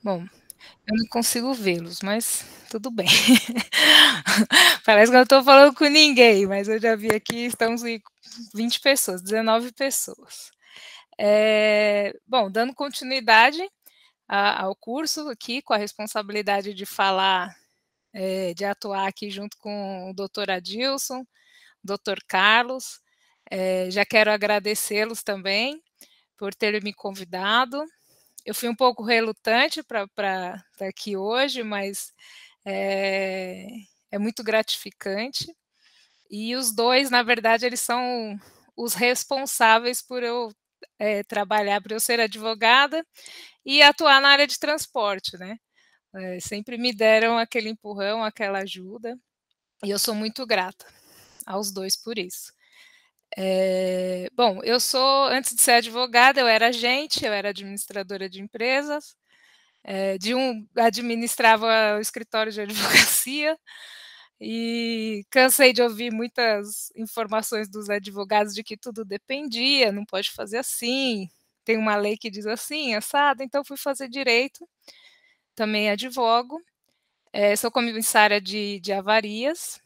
Bom, eu não consigo vê-los, mas tudo bem. Parece que eu não estou falando com ninguém, mas eu já vi aqui, estamos em 20 pessoas, 19 pessoas. Bom, dando continuidade ao curso aqui, com a responsabilidade de falar, de atuar aqui junto com o doutor Adilson, doutor Carlos, já quero agradecê-los também por terem me convidado. Eu fui um pouco relutante para estar aqui hoje, mas é, é muito gratificante. E os dois, na verdade, eles são os responsáveis por eu trabalhar, por eu ser advogada e atuar na área de transporte, né? Sempre me deram aquele empurrão, aquela ajuda, e eu sou muito grata aos dois por isso. Bom, eu sou, antes de ser advogada, eu era agente, eu era administradora de empresas, administrava o escritório de advocacia e cansei de ouvir muitas informações dos advogados de que tudo dependia, não pode fazer assim, tem uma lei que diz assim, assado, então fui fazer direito, também advogo, sou comissária de avarias,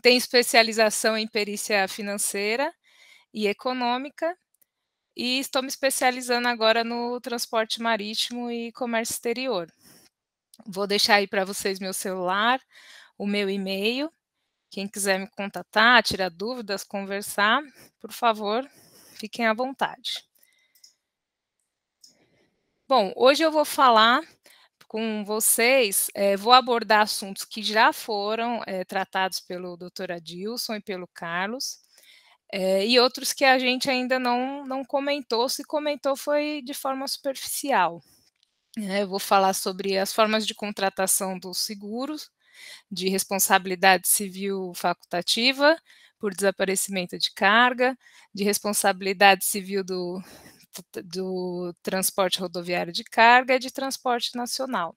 tenho especialização em perícia financeira e econômica, e estou me especializando agora no transporte marítimo e comércio exterior. Vou deixar aí para vocês meu celular, o meu e-mail. Quem quiser me contatar, tirar dúvidas, conversar, por favor, fiquem à vontade. Bom, hoje eu vou falar com vocês, vou abordar assuntos que já foram tratados pelo Dr. Adilson e pelo Carlos, e outros que a gente ainda não comentou, se comentou foi de forma superficial. Eu vou falar sobre as formas de contratação dos seguros, de responsabilidade civil facultativa por desaparecimento de carga, de responsabilidade civil do transporte rodoviário de carga e de transporte nacional.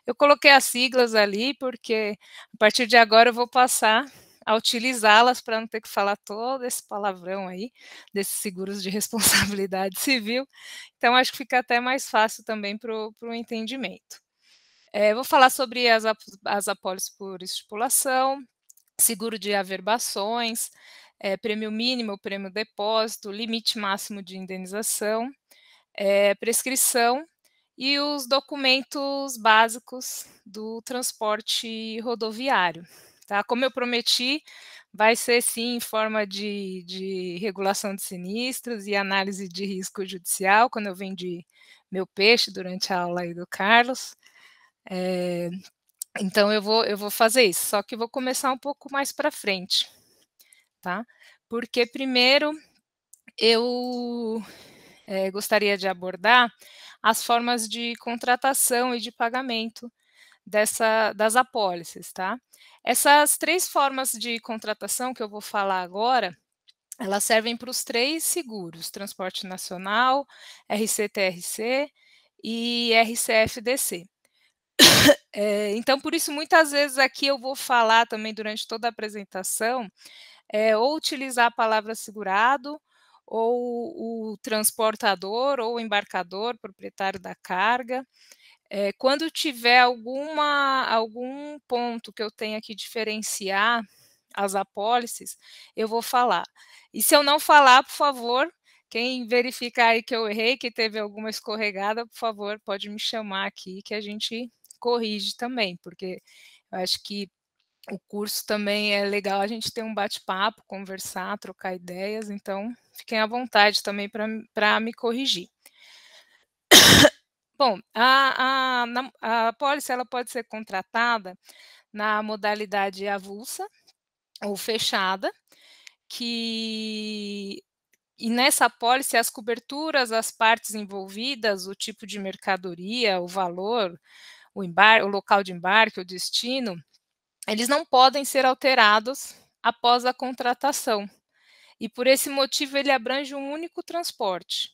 Eu coloquei as siglas ali porque a partir de agora eu vou passar a utilizá-las para não ter que falar todo esse palavrão aí, desses seguros de responsabilidade civil. Então, acho que fica até mais fácil também para o entendimento. Vou falar sobre as apólices por estipulação, seguro de averbações, prêmio mínimo, prêmio depósito, limite máximo de indenização, prescrição e os documentos básicos do transporte rodoviário. Tá? Como eu prometi, vai ser sim em forma de regulação de sinistros e análise de risco judicial, quando eu vendi meu peixe durante a aula aí do Carlos. Então eu vou fazer isso, só que vou começar um pouco mais para frente, tá? Porque primeiro eu gostaria de abordar as formas de contratação e de pagamento das apólices, tá? Essas 3 formas de contratação que eu vou falar agora, elas servem para os 3 seguros, transporte nacional, RCTRC e RCFDC. Então, por isso, muitas vezes aqui eu vou falar também durante toda a apresentação, ou utilizar a palavra segurado, ou o transportador, ou o embarcador, proprietário da carga. Quando tiver algum ponto que eu tenha que diferenciar as apólices, eu vou falar. E se eu não falar, por favor, quem verificar aí que eu errei, que teve alguma escorregada, por favor, pode me chamar aqui que a gente corrige também, porque eu acho que o curso também é legal a gente ter um bate-papo, conversar, trocar ideias, então fiquem à vontade também para me corrigir. Bom, a apólice ela pode ser contratada na modalidade avulsa ou fechada, que e nessa apólice as coberturas, as partes envolvidas, o tipo de mercadoria, o valor, o local de embarque, o destino, eles não podem ser alterados após a contratação. E por esse motivo ele abrange um único transporte.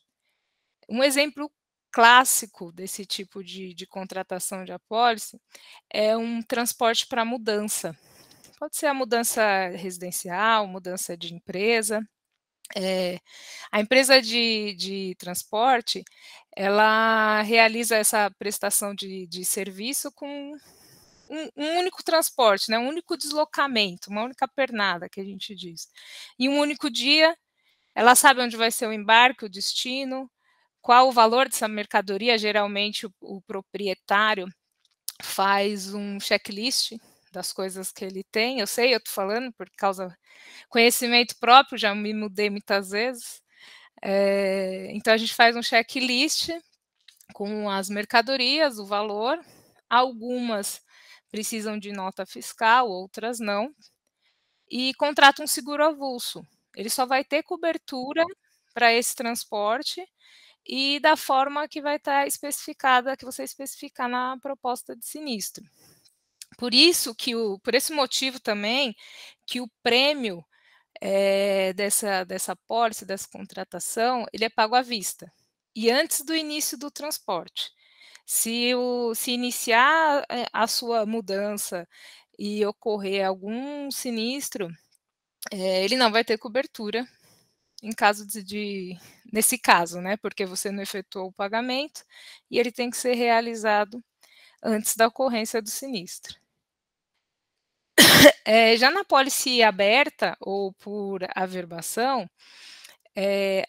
Um exemplo clássico desse tipo de contratação de apólice é um transporte para mudança. Pode ser a mudança residencial, mudança de empresa. A empresa de transporte, ela realiza essa prestação de serviço com um único transporte, né, um único deslocamento, uma única pernada, que a gente diz. Em um único dia, ela sabe onde vai ser o embarque, o destino, qual o valor dessa mercadoria. Geralmente o proprietário faz um checklist das coisas que ele tem. Eu sei, eu estou falando por causa conhecimento próprio, já me mudei muitas vezes. Então a gente faz um checklist com as mercadorias, o valor. Algumas precisam de nota fiscal, outras não, e contrata um seguro avulso. Ele só vai ter cobertura para esse transporte e da forma que vai estar especificada, que você especificar na proposta de sinistro. Por esse motivo também, que o prêmio dessa pólice, dessa contratação, ele é pago à vista e antes do início do transporte. Se iniciar a sua mudança e ocorrer algum sinistro, ele não vai ter cobertura em caso nesse caso, né? Porque você não efetuou o pagamento e ele tem que ser realizado antes da ocorrência do sinistro. Já na pólice aberta ou por averbação,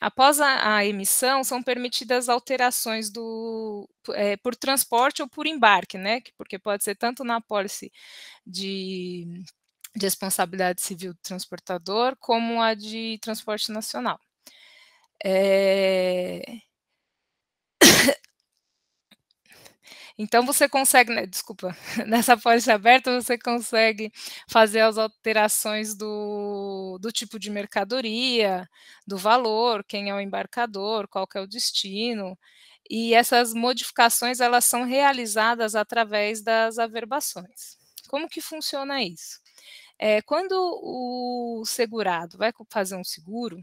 após a emissão, são permitidas alterações por transporte ou por embarque, né? Porque pode ser tanto na pólice de, de responsabilidade civil do transportador, como a de transporte nacional. Então você consegue, né, desculpa, nessa pólice aberta você consegue fazer as alterações do tipo de mercadoria, do valor, quem é o embarcador, qual que é o destino, e essas modificações elas são realizadas através das averbações. Como que funciona isso? Quando o segurado vai fazer um seguro,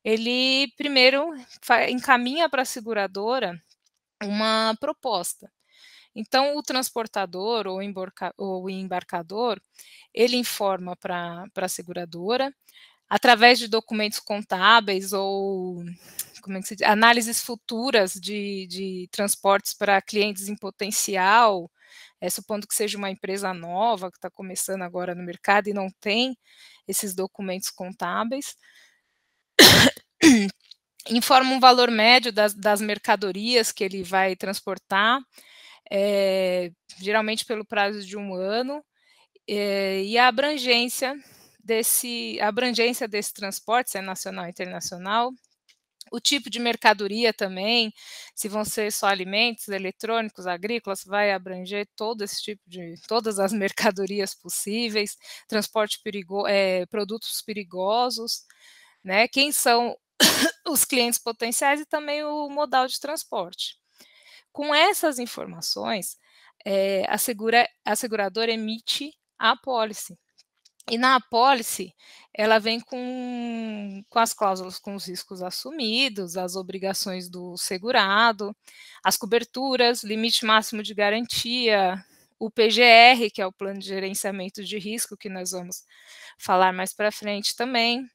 ele primeiro encaminha para a seguradora uma proposta. Então, o transportador ou o embarcador, ele informa para a seguradora, através de documentos contábeis ou como é que se diz? Análises futuras de transportes para clientes em potencial, supondo que seja uma empresa nova que está começando agora no mercado e não tem esses documentos contábeis, informa um valor médio das mercadorias que ele vai transportar, geralmente pelo prazo de 1 ano, e a abrangência desse transporte, se é nacional ou internacional, o tipo de mercadoria também, se vão ser só alimentos, eletrônicos, agrícolas, vai abranger todo esse tipo todas as mercadorias possíveis, produtos perigosos, né? Quem são os clientes potenciais e também o modal de transporte. Com essas informações, a seguradora emite a apólice. E na apólice, ela vem com as cláusulas, com os riscos assumidos, as obrigações do segurado, as coberturas, limite máximo de garantia, o PGR, que é o plano de gerenciamento de risco, que nós vamos falar mais para frente também,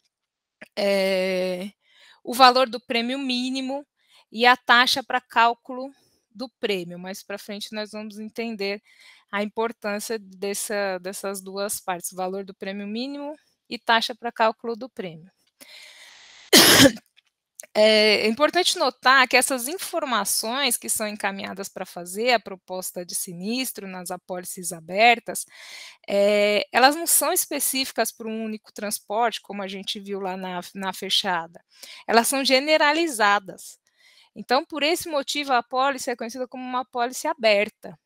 o valor do prêmio mínimo e a taxa para cálculo do prêmio. Mais para frente nós vamos entender a importância dessas duas partes, o valor do prêmio mínimo e taxa para cálculo do prêmio. É importante notar que essas informações que são encaminhadas para fazer a proposta de sinistro nas apólices abertas, elas não são específicas para um único transporte, como a gente viu lá na fechada. Elas são generalizadas. Então, por esse motivo, a apólice é conhecida como uma apólice aberta.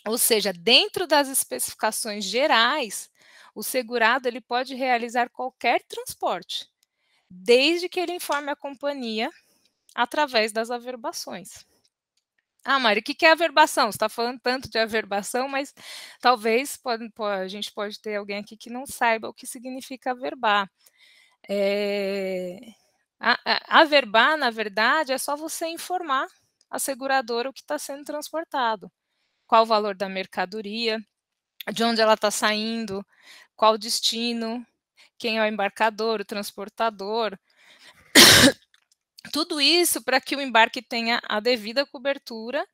Ou seja, dentro das especificações gerais, o segurado ele pode realizar qualquer transporte, desde que ele informe a companhia através das averbações. Ah, Mari, o que é averbação? Você está falando tanto de averbação, mas talvez a gente pode ter alguém aqui que não saiba o que significa averbar. Averbar, na verdade, é só você informar a seguradora o que está sendo transportado, qual o valor da mercadoria, de onde ela está saindo, qual o destino, quem é o embarcador, o transportador. Tudo isso para que o embarque tenha a devida cobertura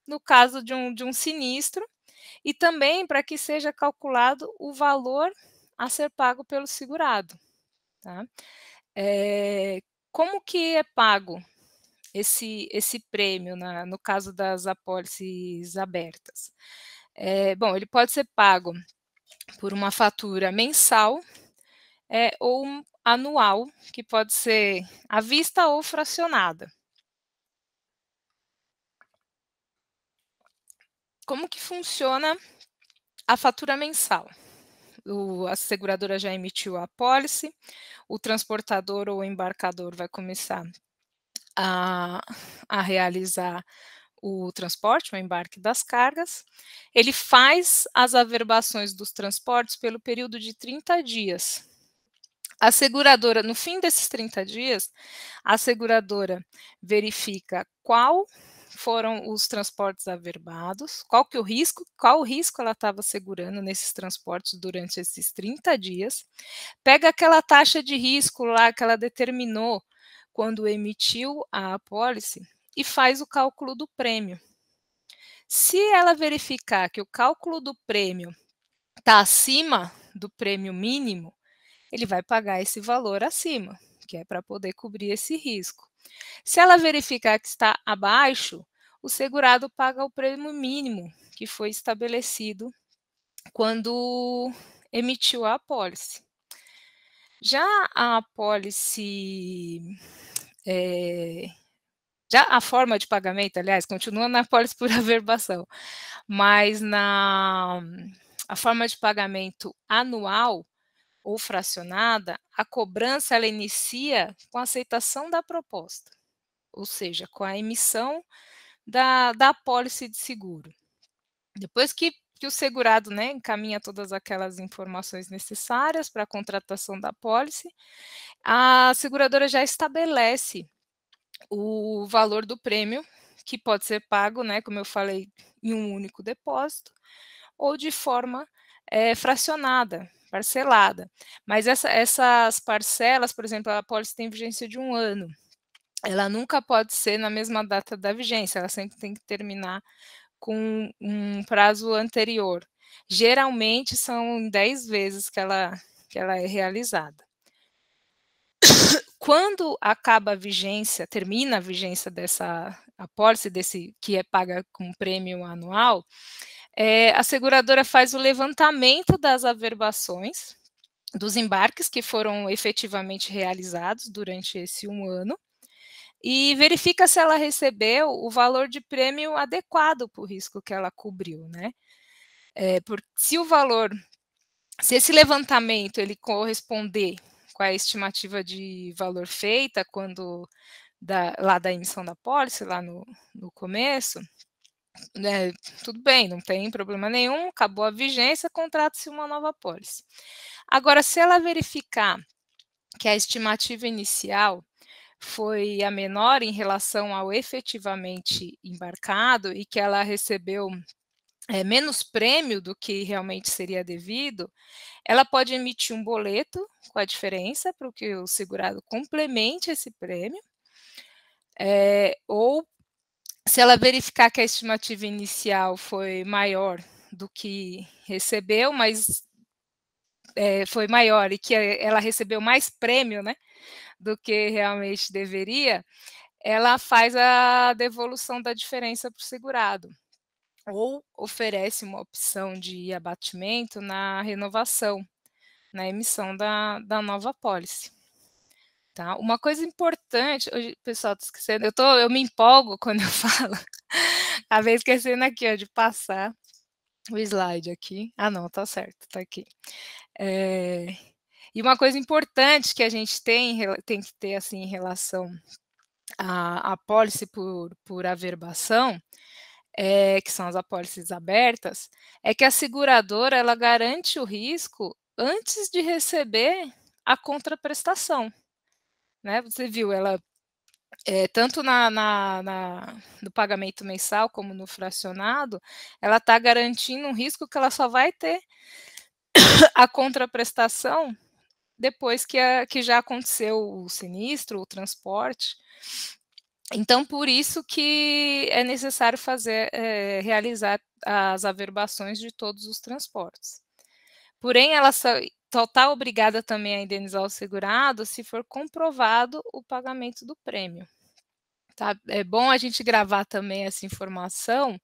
no caso de um sinistro e também para que seja calculado o valor a ser pago pelo segurado, tá. Como que é pago esse prêmio no caso das apólices abertas? Bom, ele pode ser pago por uma fatura mensal, ou anual, que pode ser à vista ou fracionada. Como que funciona a fatura mensal? A seguradora já emitiu a apólice, o transportador ou embarcador vai começar a a realizar o transporte, o embarque das cargas. Ele faz as averbações dos transportes pelo período de 30 dias. A seguradora, no fim desses 30 dias, a seguradora verifica qual foram os transportes averbados, qual o risco ela estava segurando nesses transportes durante esses 30 dias, pega aquela taxa de risco lá que ela determinou quando emitiu a apólice e faz o cálculo do prêmio. Se ela verificar que o cálculo do prêmio está acima do prêmio mínimo, ele vai pagar esse valor acima, que é para poder cobrir esse risco. Se ela verificar que está abaixo, o segurado paga o prêmio mínimo que foi estabelecido quando emitiu a apólice. Já a apólice, eh, já a forma de pagamento, aliás, continua na apólice por averbação, mas a forma de pagamento anual ou fracionada, a cobrança ela inicia com a aceitação da proposta, ou seja, com a emissão da apólice de seguro. Depois que o segurado, né, encaminha todas aquelas informações necessárias para a contratação da apólice, a seguradora já estabelece o valor do prêmio, que pode ser pago, né, como eu falei, em um único depósito, ou de forma fracionada, parcelada. Mas essas parcelas, por exemplo, a apólice tem vigência de 1 ano, ela nunca pode ser na mesma data da vigência, ela sempre tem que terminar com um prazo anterior. Geralmente são em 10 vezes que ela é realizada. Quando acaba a vigência, termina a vigência dessa apólice, que é paga com prêmio anual, a seguradora faz o levantamento das averbações, dos embarques que foram efetivamente realizados durante esse 1 ano, e verifica se ela recebeu o valor de prêmio adequado para o risco que ela cobriu, né. Se esse levantamento ele corresponder com a estimativa de valor feita lá da emissão da apólice, lá no começo, né, tudo bem, não tem problema nenhum, acabou a vigência, contrata-se uma nova apólice. Agora, se ela verificar que a estimativa inicial foi a menor em relação ao efetivamente embarcado e que ela recebeu menos prêmio do que realmente seria devido, ela pode emitir um boleto com a diferença para que o segurado complemente esse prêmio, ou se ela verificar que a estimativa inicial foi maior do que recebeu, mas foi maior e que ela recebeu mais prêmio, né, do que realmente deveria, ela faz a devolução da diferença para o segurado, ou oferece uma opção de abatimento na renovação, na emissão da nova apólice. Tá? Uma coisa importante, hoje, pessoal, tô esquecendo, eu me empolgo quando eu falo, acabei esquecendo aqui, ó, de passar o slide aqui. Ah, não, tá certo, tá aqui. E uma coisa importante que a gente tem que ter assim em relação à apólice por averbação, que são as apólices abertas, é que a seguradora ela garante o risco antes de receber a contraprestação, né? Você viu, ela tanto no pagamento mensal como no fracionado, ela está garantindo um risco que ela só vai ter a contraprestação depois que já aconteceu o sinistro, o transporte. Então, por isso que é necessário realizar as averbações de todos os transportes. Porém, ela só está obrigada também a indenizar o segurado se for comprovado o pagamento do prêmio. Tá? É bom a gente gravar também essa informação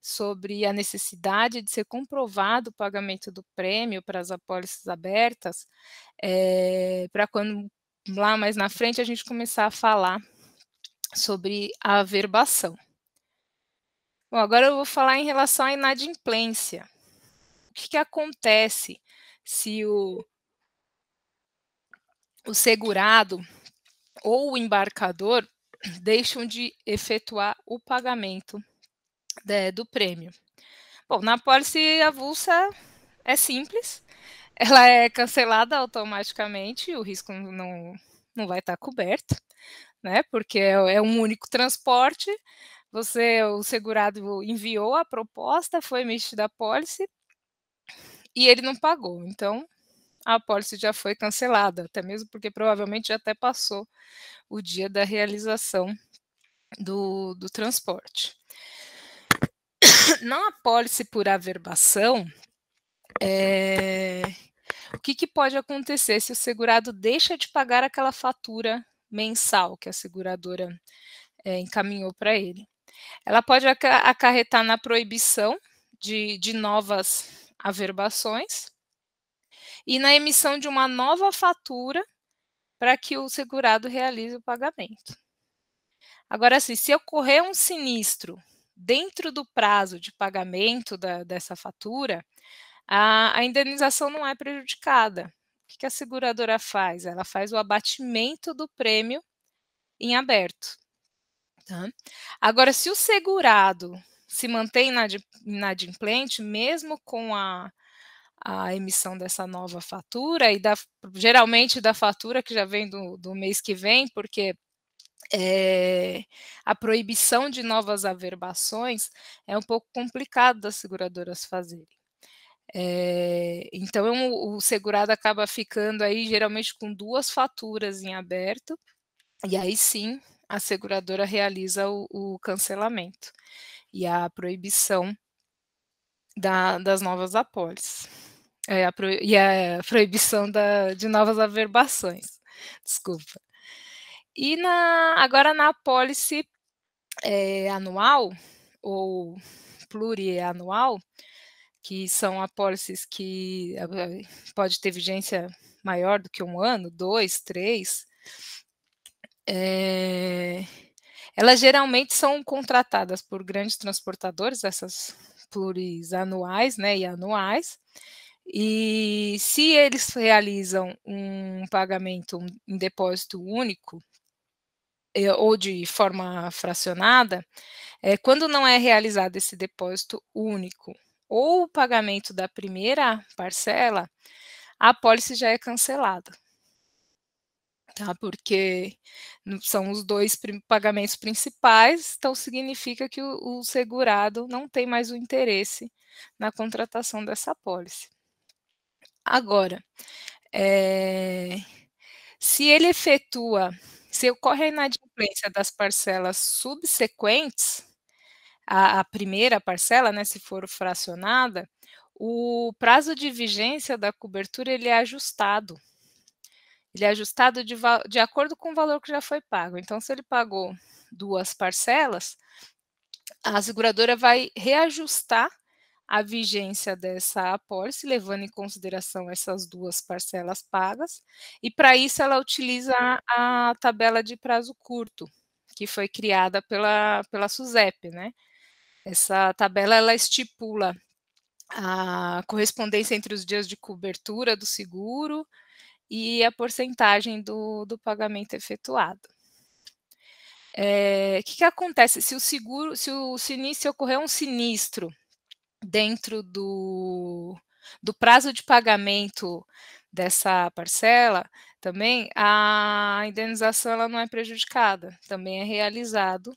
sobre a necessidade de ser comprovado o pagamento do prêmio para as apólices abertas, para quando lá mais na frente a gente começar a falar sobre a averbação. Bom, agora eu vou falar em relação à inadimplência. O que acontece se o segurado ou o embarcador deixam de efetuar o pagamento do prêmio? Bom, na apólice avulsa é simples, ela é cancelada automaticamente, o risco não vai estar coberto, né? Porque é um único transporte. O segurado enviou a proposta, foi emitida a apólice e ele não pagou. Então, a apólice já foi cancelada, até mesmo porque provavelmente já até passou o dia da realização do transporte. Na apólice por averbação, o que pode acontecer se o segurado deixa de pagar aquela fatura mensal que a seguradora encaminhou para ele? Ela pode acarretar na proibição de novas averbações e na emissão de uma nova fatura para que o segurado realize o pagamento. Agora, assim, se ocorrer um sinistro dentro do prazo de pagamento dessa fatura, a indenização não é prejudicada. O que a seguradora faz? Ela faz o abatimento do prêmio em aberto. Tá? Agora, se o segurado se mantém inadimplente, mesmo com a emissão dessa nova fatura, e geralmente da fatura que já vem do mês que vem, porque a proibição de novas averbações é um pouco complicado das seguradoras fazerem. Então, o segurado acaba ficando aí geralmente com 2 faturas em aberto, e aí sim a seguradora realiza o cancelamento e a proibição das novas apólices. E a proibição de novas averbações, desculpa. E agora na apólice anual ou plurianual, que são apólices que pode ter vigência maior do que 1 ano, 2, 3, elas geralmente são contratadas por grandes transportadores, essas plurianuais, né, e anuais, e se eles realizam um pagamento em depósito único, ou de forma fracionada, quando não é realizado esse depósito único ou o pagamento da primeira parcela, a apólice já é cancelada. Tá? Porque são os 2 pagamentos principais, então significa que o segurado não tem mais o interesse na contratação dessa apólice. Agora, se ocorre a inadimplência das parcelas subsequentes à primeira parcela, né, se for fracionada, o prazo de vigência da cobertura ele é ajustado. Ele é ajustado de acordo com o valor que já foi pago. Então, se ele pagou 2 parcelas, a seguradora vai reajustar a vigência dessa apólice, levando em consideração essas 2 parcelas pagas, e para isso ela utiliza a tabela de prazo curto, que foi criada pela SUSEP, né. Essa tabela ela estipula a correspondência entre os dias de cobertura do seguro e a porcentagem do pagamento efetuado. Que acontece se ocorrer um sinistro dentro do prazo de pagamento dessa parcela, também a indenização ela não é prejudicada, também é realizado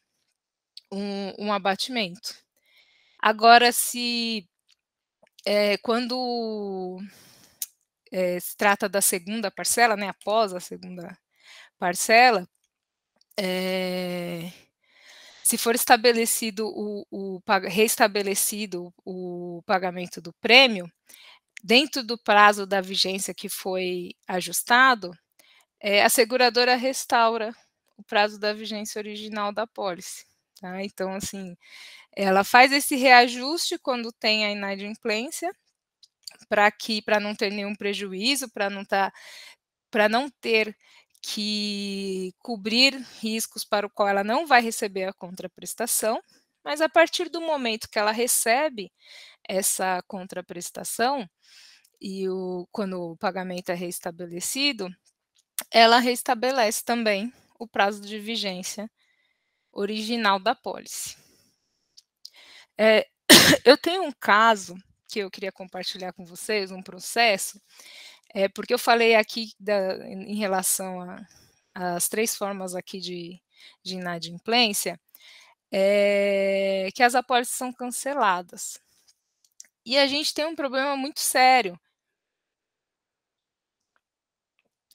um abatimento. Agora, quando se trata da segunda parcela, né, após a segunda parcela, se for estabelecido reestabelecido o pagamento do prêmio, dentro do prazo da vigência que foi ajustado, a seguradora restaura o prazo da vigência original da apólice, tá. Então, assim, ela faz esse reajuste quando tem a inadimplência, para não ter nenhum prejuízo, para não ter que cobrir riscos para o qual ela não vai receber a contraprestação, mas a partir do momento que ela recebe essa contraprestação quando o pagamento é reestabelecido, ela restabelece também o prazo de vigência original da apólice. Eu tenho um caso que eu queria compartilhar com vocês, um processo, porque eu falei aqui em relação às 3 formas aqui de inadimplência, que as apólices são canceladas. E a gente tem um problema muito sério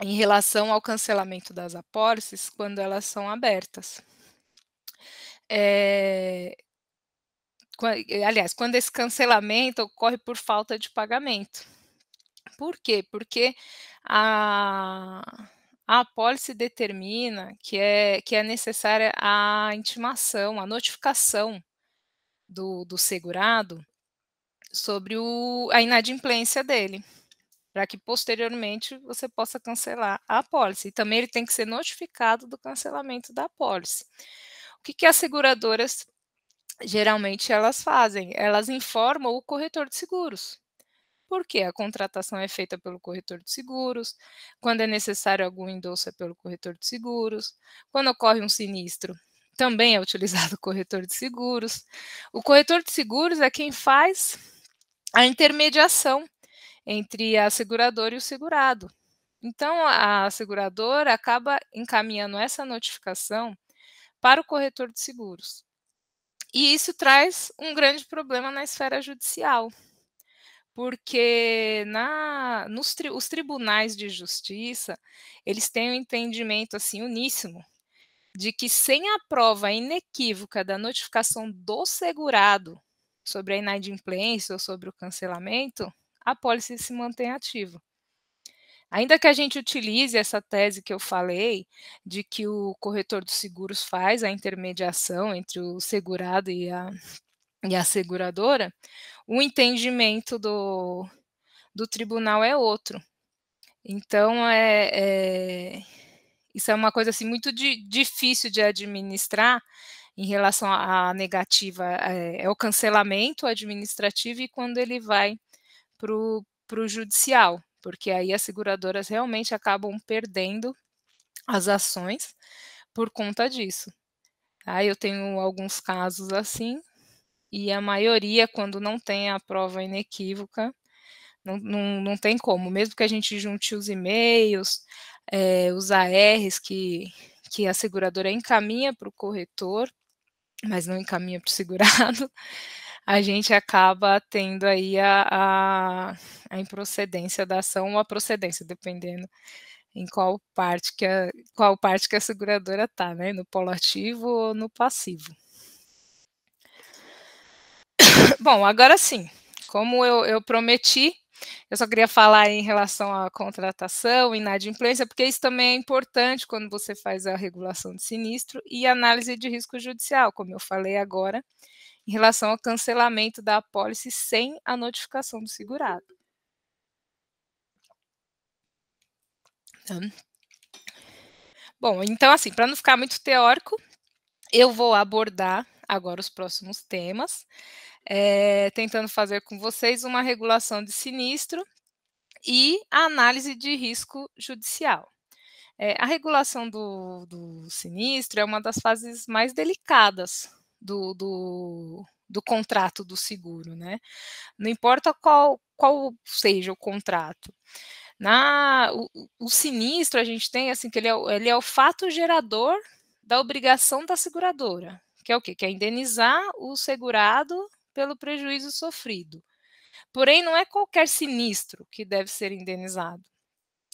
em relação ao cancelamento das apólices quando elas são abertas. Aliás, quando esse cancelamento ocorre por falta de pagamento. Por quê? Porque a apólice determina que é necessária a intimação, a notificação do segurado sobre a inadimplência dele, para que posteriormente você possa cancelar a apólice. E também ele tem que ser notificado do cancelamento da apólice. O que as seguradoras geralmente elas fazem? Elas informam o corretor de seguros. Porque a contratação é feita pelo corretor de seguros, quando é necessário algum endosso é pelo corretor de seguros, quando ocorre um sinistro, também é utilizado o corretor de seguros. O corretor de seguros é quem faz a intermediação entre a seguradora e o segurado. Então, a seguradora acaba encaminhando essa notificação para o corretor de seguros. E isso traz um grande problema na esfera judicial, porque os tribunais de justiça, eles têm um entendimento, assim, uníssono, de que sem a prova inequívoca da notificação do segurado sobre a inadimplência ou sobre o cancelamento, a apólice se mantém ativa. Ainda que a gente utilize essa tese que eu falei, de que o corretor de seguros faz a intermediação entre o segurado e a seguradora, o entendimento do tribunal é outro. Então, isso é uma coisa assim, muito difícil de administrar em relação à negativa, é o cancelamento administrativo e quando ele vai para o judicial, porque aí as seguradoras realmente acabam perdendo as ações por conta disso. Tá? Eu tenho alguns casos assim, e a maioria, quando não tem a prova inequívoca, não tem como, mesmo que a gente junte os e-mails, os ARs que a seguradora encaminha para o corretor, mas não encaminha para o segurado, a gente acaba tendo aí a improcedência da ação ou a procedência, dependendo em qual parte que a seguradora está, né, no polo ativo ou no passivo. Bom, agora sim, como eu prometi, eu só queria falar em relação à contratação, inadimplência, porque isso também é importante quando você faz a regulação de sinistro e análise de risco judicial, como eu falei agora, em relação ao cancelamento da apólice sem a notificação do segurado. Bom, então assim, para não ficar muito teórico, eu vou abordar agora os próximos temas, tentando fazer com vocês uma regulação de sinistro e a análise de risco judicial. A regulação do sinistro é uma das fases mais delicadas do contrato do seguro, né? Não importa qual seja o contrato. O sinistro, a gente tem assim, que ele é o fato gerador da obrigação da seguradora, que é o quê? Que é indenizar o segurado pelo prejuízo sofrido. Porém, não é qualquer sinistro que deve ser indenizado,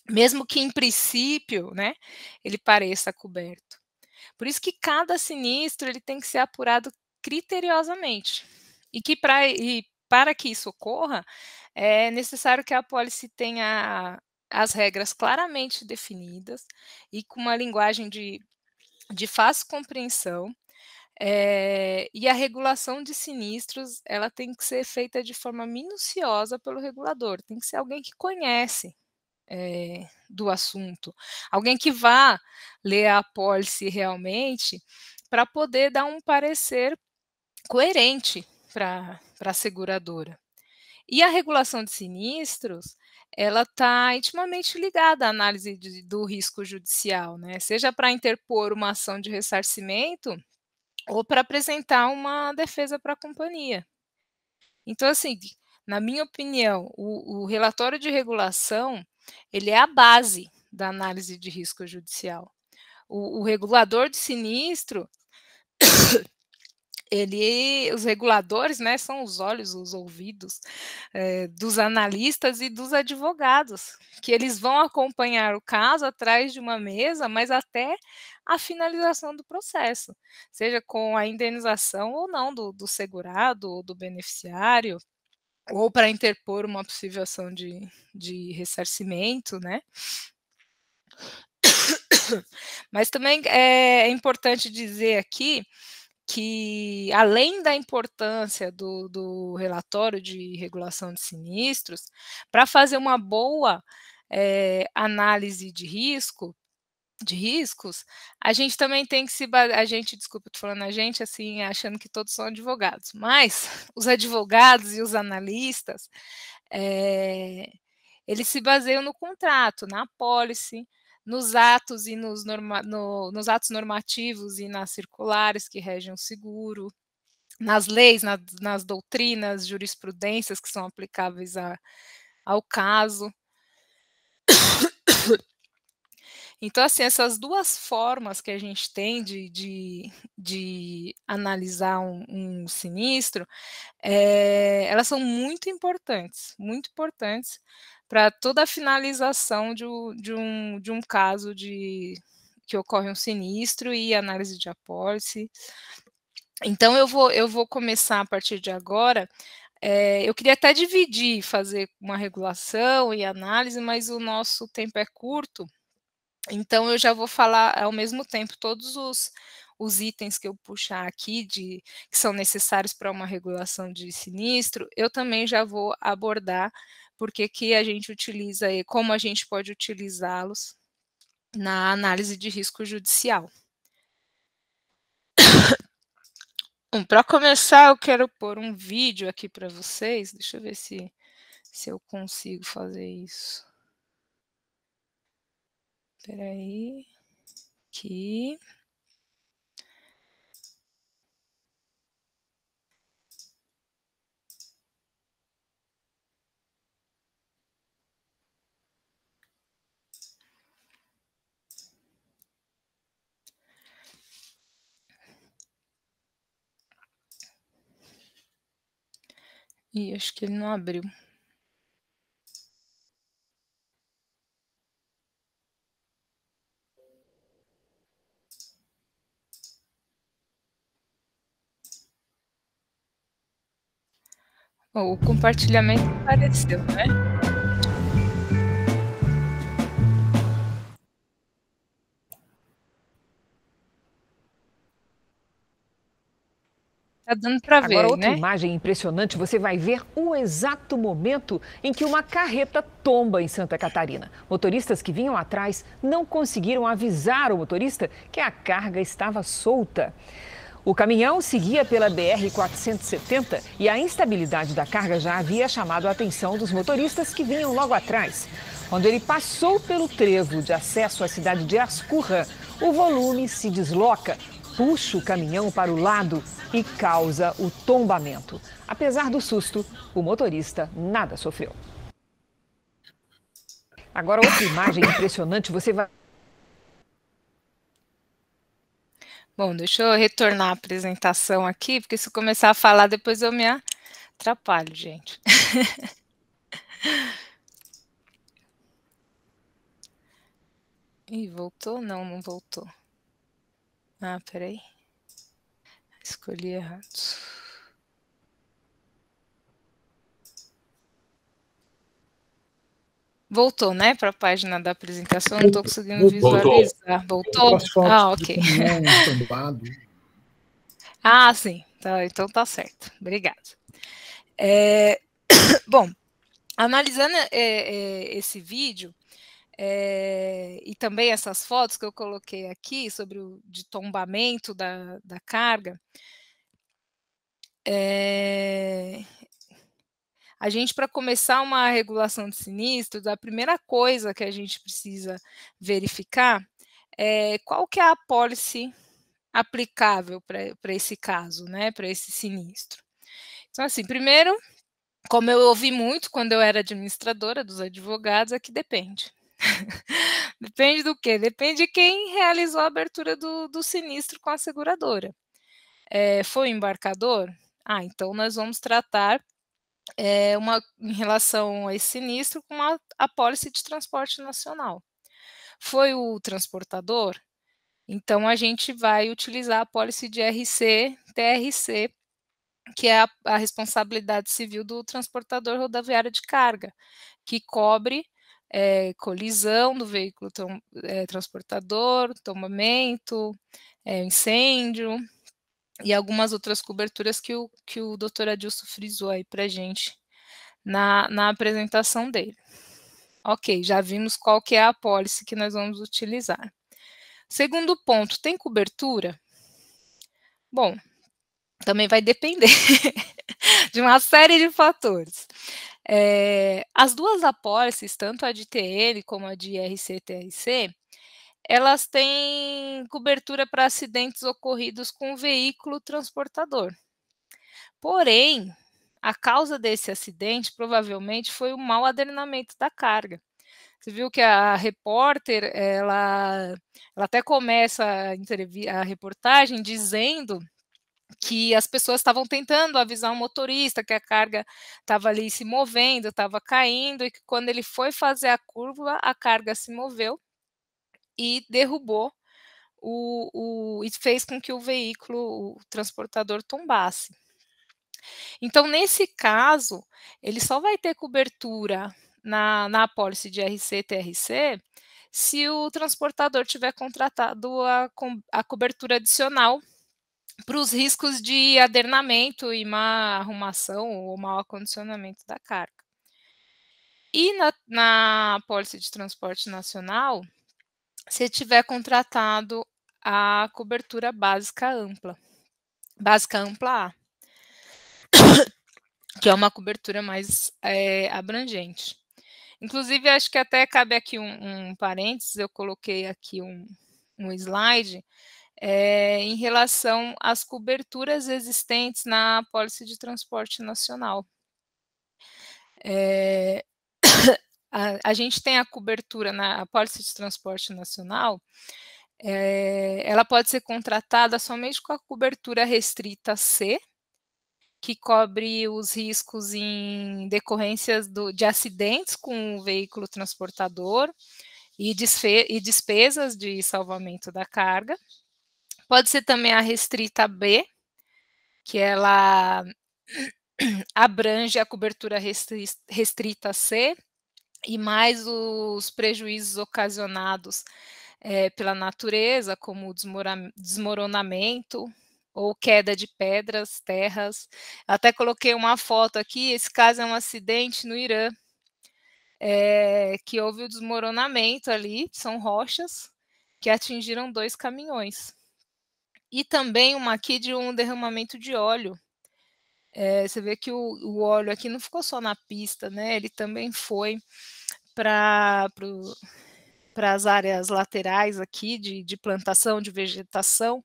mesmo que em princípio, né, ele pareça coberto. Por isso que cada sinistro ele tem que ser apurado criteriosamente. E para que isso ocorra, é necessário que a apólice tenha as regras claramente definidas e com uma linguagem de fácil compreensão, e a regulação de sinistros, ela tem que ser feita de forma minuciosa pelo regulador, tem que ser alguém que conhece, do assunto, alguém que vá ler a apólice realmente, para poder dar um parecer coerente para a seguradora. E a regulação de sinistros, ela está intimamente ligada à análise do risco judicial, né, seja para interpor uma ação de ressarcimento ou para apresentar uma defesa para a companhia. Então, assim, na minha opinião, o relatório de regulação, ele é a base da análise de risco judicial. O regulador de sinistro, os reguladores, né, são os olhos, os ouvidos, dos analistas e dos advogados, que eles vão acompanhar o caso atrás de uma mesa, mas até a finalização do processo, seja com a indenização ou não do segurado ou do beneficiário, ou para interpor uma possível ação de ressarcimento, né. Mas também é importante dizer aqui que, além da importância do relatório de regulação de sinistros, para fazer uma boa, análise de riscos, a gente também tem que se ba a gente, desculpa, eu tô falando a gente, assim, achando que todos são advogados, mas os advogados e os analistas, eh, eles se baseiam no contrato, na apólice, nos atos e nos atos normativos e nas circulares que regem o seguro, nas leis, nas doutrinas, jurisprudências que são aplicáveis ao caso. Então, assim, essas 2 formas que a gente tem de analisar um sinistro, elas são muito importantes para toda a finalização de um caso que ocorre um sinistro e análise de apólice. Então eu vou começar a partir de agora, eu queria até dividir, fazer uma regulação e análise, mas o nosso tempo é curto, então eu já vou falar ao mesmo tempo todos os itens que eu puxar aqui que são necessários para uma regulação de sinistro, eu também já vou abordar porque que a gente utiliza e como a gente pode utilizá-los na análise de risco judicial. Bom, para começar, eu quero pôr um vídeo aqui para vocês, deixa eu ver se eu consigo fazer isso. Espera aí, aqui. Ih, acho que ele não abriu. Ó, o compartilhamento apareceu, né. Tá dando para Agora, ver, outra né. imagem impressionante, você vai ver o exato momento em que uma carreta tomba em Santa Catarina. Motoristas que vinham atrás não conseguiram avisar o motorista que a carga estava solta. O caminhão seguia pela BR-470 e a instabilidade da carga já havia chamado a atenção dos motoristas que vinham logo atrás. Quando ele passou pelo trevo de acesso à cidade de Ascurra, o volume se desloca, puxa o caminhão para o lado e causa o tombamento. Apesar do susto, o motorista nada sofreu. Agora, outra imagem impressionante, você vai... Bom, deixa eu retornar a apresentação aqui, porque se eu começar a falar, depois eu me atrapalho, gente. Ih, voltou? Não, não voltou. Ah, peraí. Escolhi errado. Voltou, né, para a página da apresentação? Não estou conseguindo visualizar. Voltou? Ah, ok. Ah, sim. Tá, então tá certo. Obrigada. Bom, analisando esse vídeo e também essas fotos que eu coloquei aqui sobre o de tombamento da carga, a gente, para começar uma regulação de sinistros, a primeira coisa que a gente precisa verificar é qual que é a apólice aplicável para esse caso, né, para esse sinistro. Então, assim, primeiro, como eu ouvi muito quando eu era administradora dos advogados, é que depende. Depende do quê? Depende de quem realizou a abertura do sinistro com a seguradora. Foi o embarcador? Ah, então nós vamos tratar em relação a esse sinistro com a apólice de transporte nacional. Foi o transportador? Então a gente vai utilizar a apólice de RC-TRC, que é a responsabilidade civil do transportador rodoviário de carga, que cobre colisão do veículo transportador, tombamento, incêndio e algumas outras coberturas que o doutor Adilson frisou aí para a gente na apresentação dele. Ok, já vimos qual que é a apólice que nós vamos utilizar. Segundo ponto, tem cobertura? Bom, também vai depender de uma série de fatores. As duas apólices, tanto a de TN como a de RC-TRC, elas têm cobertura para acidentes ocorridos com o veículo transportador. Porém, a causa desse acidente provavelmente foi o mau adernamento da carga. Você viu que a repórter, ela até começa a reportagem dizendo que as pessoas estavam tentando avisar o motorista que a carga estava ali se movendo, estava caindo, e que quando ele foi fazer a curva, a carga se moveu e derrubou e fez com que o veículo, o transportador, tombasse. Então, nesse caso, ele só vai ter cobertura na apólice de RC-TRC se o transportador tiver contratado a cobertura adicional para os riscos de adernamento e má arrumação ou mau acondicionamento da carga. E na apólice de transporte nacional, se tiver contratado a cobertura básica ampla A, que é uma cobertura mais abrangente. Inclusive, acho que até cabe aqui um parênteses, eu coloquei aqui um slide em relação às coberturas existentes na apólice de transporte nacional. A gente tem a cobertura na apólice de transporte nacional, ela pode ser contratada somente com a cobertura restrita C, que cobre os riscos em decorrências de acidentes com o veículo transportador e despesas de salvamento da carga. Pode ser também a restrita B, que ela abrange a cobertura restrita C e mais os prejuízos ocasionados pela natureza, como desmoronamento ou queda de pedras, terras. Até coloquei uma foto aqui, esse caso é um acidente no Irã, que houve o desmoronamento ali, são rochas que atingiram 2 caminhões. E também uma aqui de um derramamento de óleo. Você vê que o óleo aqui não ficou só na pista, né? Ele também foi para as áreas laterais aqui de plantação, de vegetação.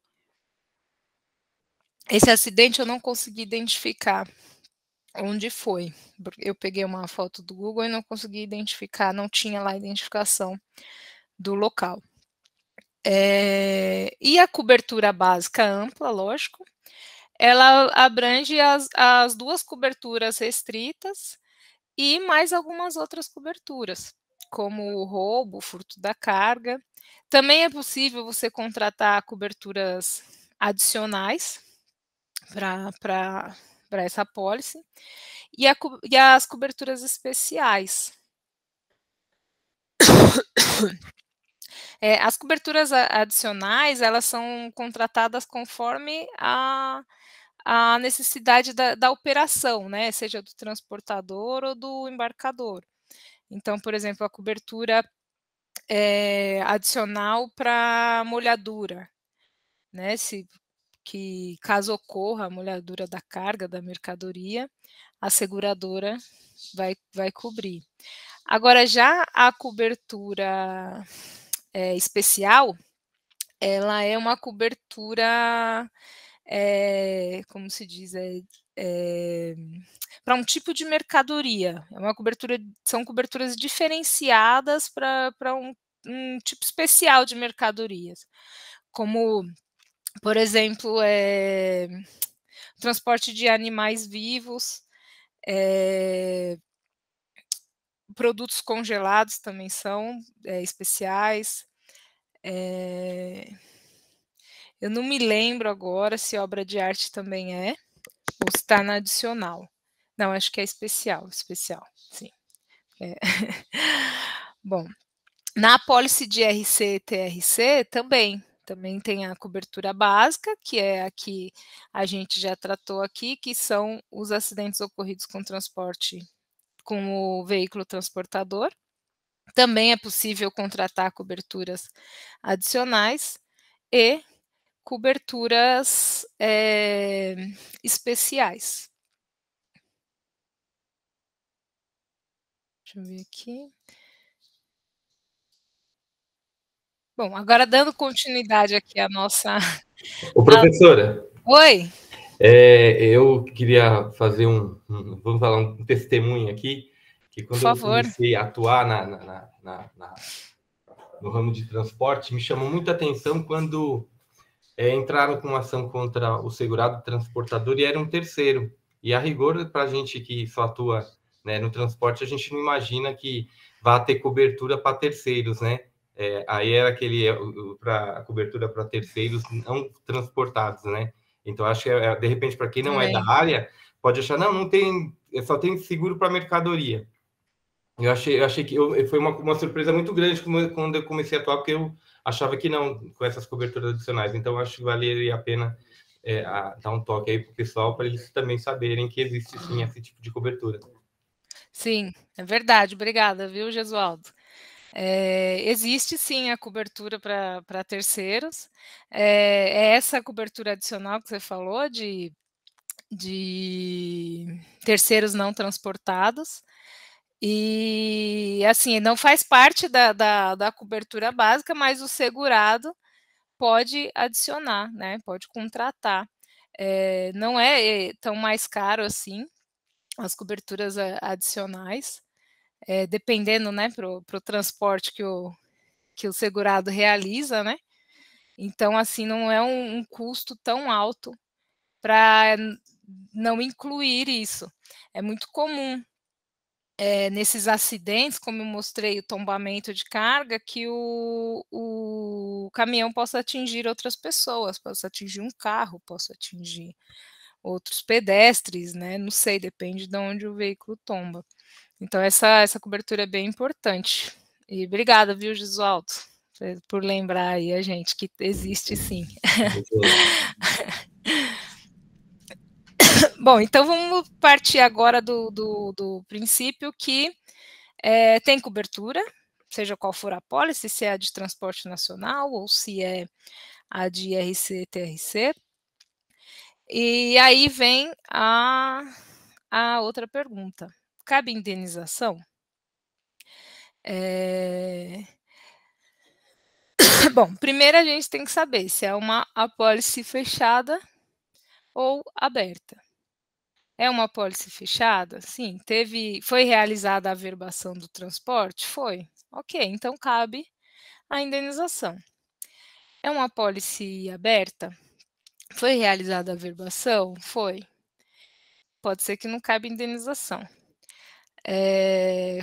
Esse acidente eu não consegui identificar onde foi. Eu peguei uma foto do Google e não consegui identificar, não tinha lá a identificação do local. E a cobertura básica ampla, lógico, ela abrange as 2 coberturas restritas e mais algumas outras coberturas, como o roubo, o furto da carga. Também é possível você contratar coberturas adicionais para essa apólice, e as coberturas especiais. As coberturas adicionais, elas são contratadas conforme a necessidade da operação, né, seja do transportador ou do embarcador. Então, por exemplo, a cobertura adicional para molhadura, né, que caso ocorra a molhadura da carga, da mercadoria, a seguradora vai cobrir. Agora, já a cobertura especial, ela é uma cobertura, como se diz, para um tipo de mercadoria. É uma cobertura, são coberturas diferenciadas para um tipo especial de mercadorias, como, por exemplo, transporte de animais vivos, produtos congelados também são especiais. Eu não me lembro agora se obra de arte também é, ou se está na adicional. Não, acho que é especial, sim. Bom, na apólice de RC e TRC também tem a cobertura básica, que é a que a gente já tratou aqui, que são os acidentes ocorridos com transporte com o veículo transportador. Também é possível contratar coberturas adicionais e coberturas especiais. Deixa eu ver aqui. Bom, agora dando continuidade aqui à nossa... Ô, professora. Oi. Eu queria fazer vamos falar, um testemunho aqui, que quando eu comecei a atuar no ramo de transporte, me chamou muita atenção quando entraram com uma ação contra o segurado transportador e era um terceiro. E a rigor, para a gente que só atua, né, no transporte, a gente não imagina que vai ter cobertura para terceiros, né? Aí era para cobertura para terceiros não transportados, né? Então, acho que, de repente, para quem não é da área, pode achar, não tem, só tem seguro para mercadoria. Eu achei que foi uma surpresa muito grande quando eu comecei a atuar, porque eu achava que não, com essas coberturas adicionais. Então, acho que valeria a pena dar um toque aí para o pessoal, para eles também saberem que existe, sim, esse tipo de cobertura. Sim, é verdade. Obrigada, viu, Gesualdo? Existe sim a cobertura para terceiros. É essa cobertura adicional que você falou de terceiros não transportados. E assim, não faz parte da cobertura básica, mas o segurado pode adicionar, né? Pode contratar. Não é tão mais caro assim as coberturas adicionais, dependendo, né, para o transporte que o segurado realiza, né? Então, assim, não é um custo tão alto para não incluir isso. É muito comum nesses acidentes, como eu mostrei, o tombamento de carga, que o caminhão possa atingir outras pessoas, possa atingir um carro, possa atingir outros pedestres, né? Não sei, depende de onde o veículo tomba. Então, essa cobertura é bem importante. E obrigada, viu, Gisualdo, por lembrar aí a gente que existe sim. Bom, então vamos partir agora do princípio que tem cobertura, seja qual for a apólice, se é a de transporte nacional ou se é a de RC, TRC. E aí vem a outra pergunta. Cabe indenização? Bom, primeiro a gente tem que saber se é uma apólice fechada ou aberta. É uma apólice fechada? Sim. Foi realizada a averbação do transporte? Foi. Ok, então cabe a indenização. É uma apólice aberta? Foi realizada a averbação? Foi. Pode ser que não caiba indenização.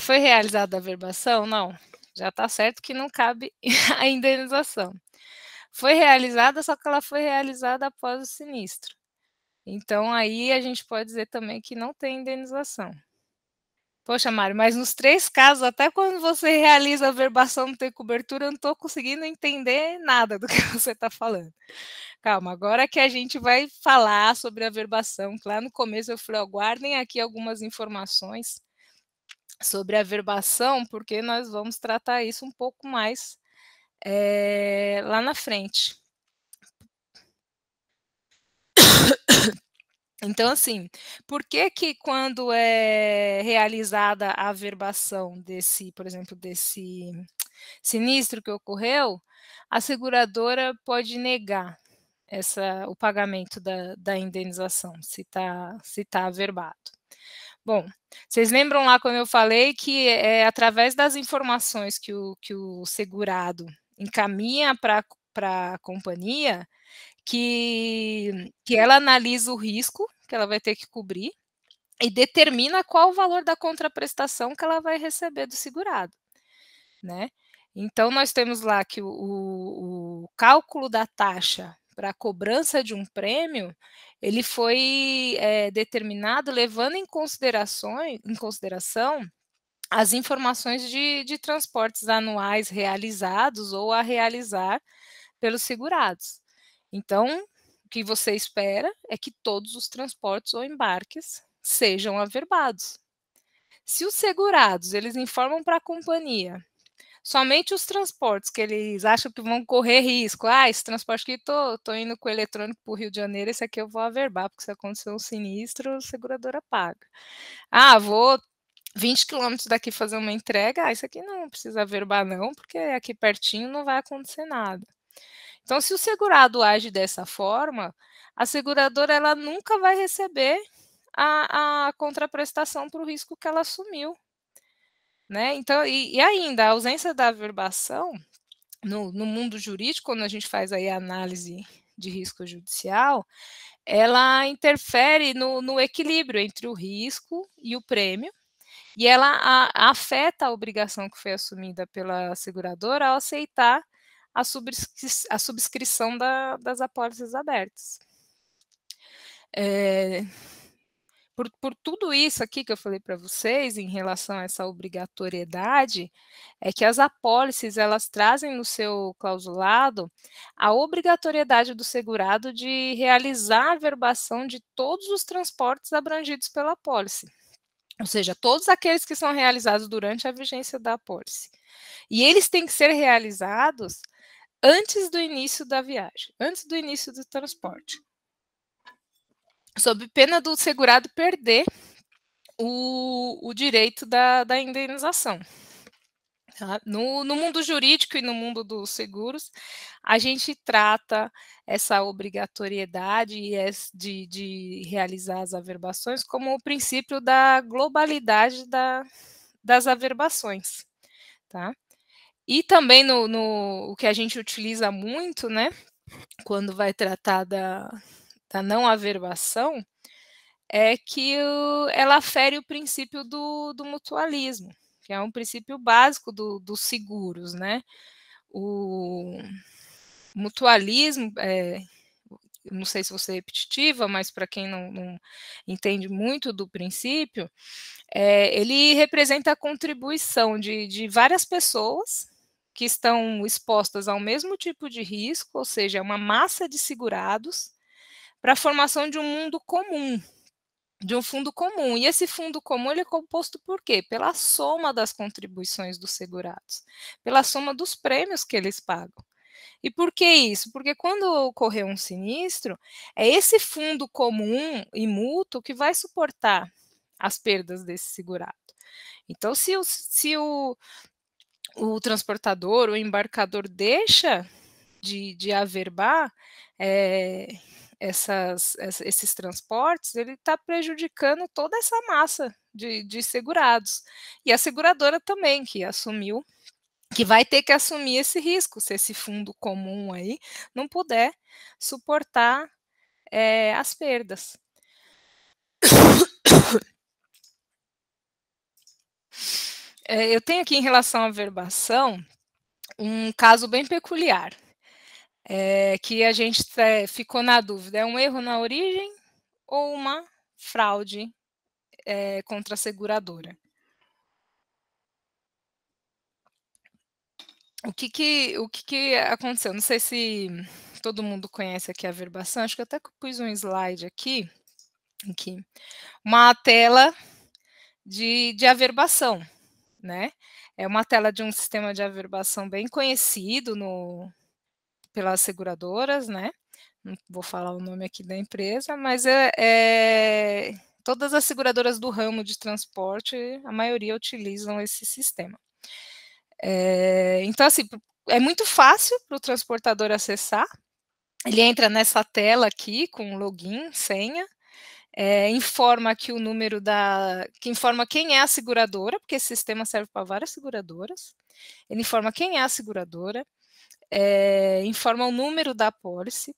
Foi realizada a averbação? Não. Já está certo que não cabe a indenização. Foi realizada, só que ela foi realizada após o sinistro. Então, aí a gente pode dizer também que não tem indenização. Poxa, Mário, mas nos 3 casos, até quando você realiza a averbação não tem cobertura, eu não estou conseguindo entender nada do que você está falando. Calma, agora que a gente vai falar sobre a averbação, que lá no começo eu falei, ó, guardem aqui algumas informações sobre a averbação, porque nós vamos tratar isso um pouco mais lá na frente. Então, assim, por que que quando é realizada a averbação desse, por exemplo, desse sinistro que ocorreu, a seguradora pode negar o pagamento da indenização, se tá averbado? Bom, vocês lembram lá quando eu falei que é através das informações que o segurado encaminha para a companhia que ela analisa o risco que ela vai ter que cobrir e determina qual o valor da contraprestação que ela vai receber do segurado, né? Então, nós temos lá que o cálculo da taxa para a cobrança de um prêmio, ele foi determinado levando em consideração as informações de transportes anuais realizados ou a realizar pelos segurados. Então, o que você espera é que todos os transportes ou embarques sejam averbados. Se os segurados eles informam para a companhia somente os transportes que eles acham que vão correr risco, esse transporte aqui tô indo com o eletrônico para o Rio de Janeiro, esse aqui eu vou averbar, porque se acontecer um sinistro, a seguradora paga. Vou 20 quilômetros daqui fazer uma entrega, isso aqui não precisa averbar não, porque aqui pertinho não vai acontecer nada. Então, se o segurado age dessa forma, a seguradora ela nunca vai receber a contraprestação para o risco que ela assumiu, né? Então, e ainda, a ausência da averbação no mundo jurídico, quando a gente faz aí a análise de risco judicial, ela interfere no equilíbrio entre o risco e o prêmio, e ela afeta a obrigação que foi assumida pela seguradora ao aceitar a subscrição das apólices abertas. Por tudo isso aqui que eu falei para vocês em relação a essa obrigatoriedade, é que as apólices elas trazem no seu clausulado a obrigatoriedade do segurado de realizar a averbação de todos os transportes abrangidos pela apólice, ou seja, todos aqueles que são realizados durante a vigência da apólice. E eles têm que ser realizados antes do início da viagem, antes do início do transporte, sob pena do segurado perder o direito da indenização. Tá? No mundo jurídico e no mundo dos seguros, a gente trata essa obrigatoriedade de realizar as averbações como o princípio da globalidade das averbações. Tá? E também o que a gente utiliza muito, né, quando vai tratar da não averbação, é que ela fere o princípio do mutualismo, que é um princípio básico dos seguros, né? O mutualismo, não sei se você é repetitiva, mas para quem não entende muito do princípio, ele representa a contribuição de várias pessoas que estão expostas ao mesmo tipo de risco, ou seja, uma massa de segurados, para a formação de um mundo comum, de um fundo comum. E esse fundo comum ele é composto por quê? Pela soma das contribuições dos segurados, pela soma dos prêmios que eles pagam. E por que isso? Porque quando ocorrer um sinistro, é esse fundo comum e mútuo que vai suportar as perdas desse segurado. Então, se o transportador, o embarcador deixa de averbar esses transportes, ele está prejudicando toda essa massa de segurados. E a seguradora também, que assumiu, que vai ter que assumir esse risco, se esse fundo comum aí não puder suportar as perdas. Eu tenho aqui, em relação à verbação, um caso bem peculiar, que a gente ficou na dúvida: é um erro na origem ou uma fraude contra a seguradora? O que aconteceu? Não sei se todo mundo conhece aqui a verbação, acho que eu até pus um slide aqui, uma tela de averbação, né? É uma tela de um sistema de averbação bem conhecido pelas seguradoras, né? Não vou falar o nome aqui da empresa, mas todas as seguradoras do ramo de transporte, a maioria utilizam esse sistema. Então, assim, é muito fácil para o transportador acessar. Ele entra nessa tela aqui com login, senha, informa aqui o número que informa quem é a seguradora, porque esse sistema serve para várias seguradoras. Ele informa quem é a seguradora, informa o número da apólice,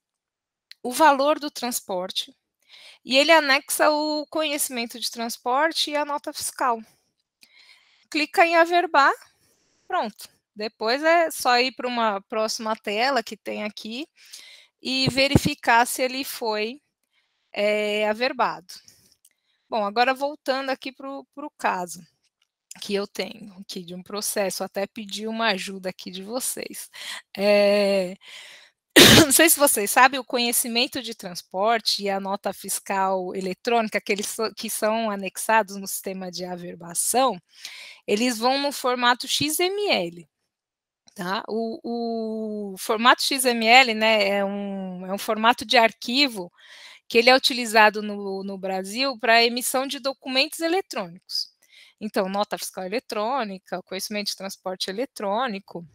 o valor do transporte, e ele anexa o conhecimento de transporte e a nota fiscal. Clica em averbar, pronto. Depois é só ir para uma próxima tela que tem aqui e verificar se ele foi averbado. Bom, agora voltando aqui para o caso que eu tenho aqui de um processo, até pedir uma ajuda aqui de vocês. Não sei se vocês sabem, o conhecimento de transporte e a nota fiscal eletrônica, aqueles que são anexados no sistema de averbação, eles vão no formato XML. Tá? O formato XML, né, é um formato de arquivo que ele é utilizado no Brasil para emissão de documentos eletrônicos. Então, nota fiscal eletrônica, conhecimento de transporte eletrônico.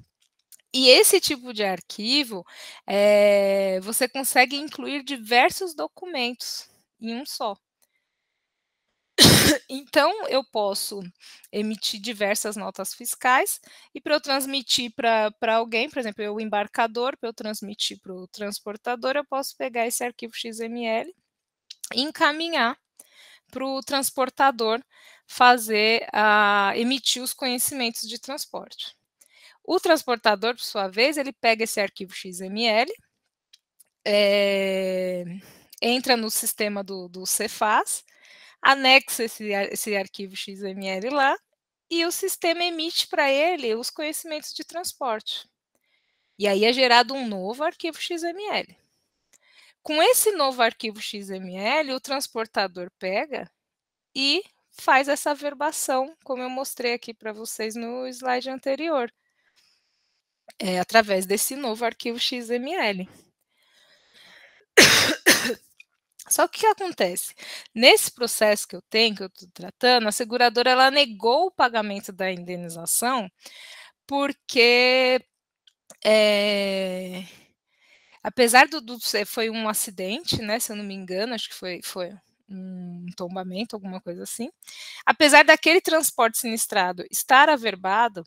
E esse tipo de arquivo, você consegue incluir diversos documentos em um só. Então, eu posso emitir diversas notas fiscais e, para eu transmitir para alguém, por exemplo, o embarcador, para eu transmitir para o transportador, eu posso pegar esse arquivo XML e encaminhar para o transportador emitir os conhecimentos de transporte. O transportador, por sua vez, ele pega esse arquivo XML, entra no sistema do Cefaz, anexa esse arquivo XML lá, e o sistema emite para ele os conhecimentos de transporte. E aí é gerado um novo arquivo XML. Com esse novo arquivo XML, o transportador pega e faz essa averbação, como eu mostrei aqui para vocês no slide anterior, através desse novo arquivo XML. Só que o que acontece? Nesse processo que eu estou tratando, a seguradora ela negou o pagamento da indenização porque, apesar foi um acidente, né, se eu não me engano, acho que foi um tombamento, alguma coisa assim. Apesar daquele transporte sinistrado estar averbado,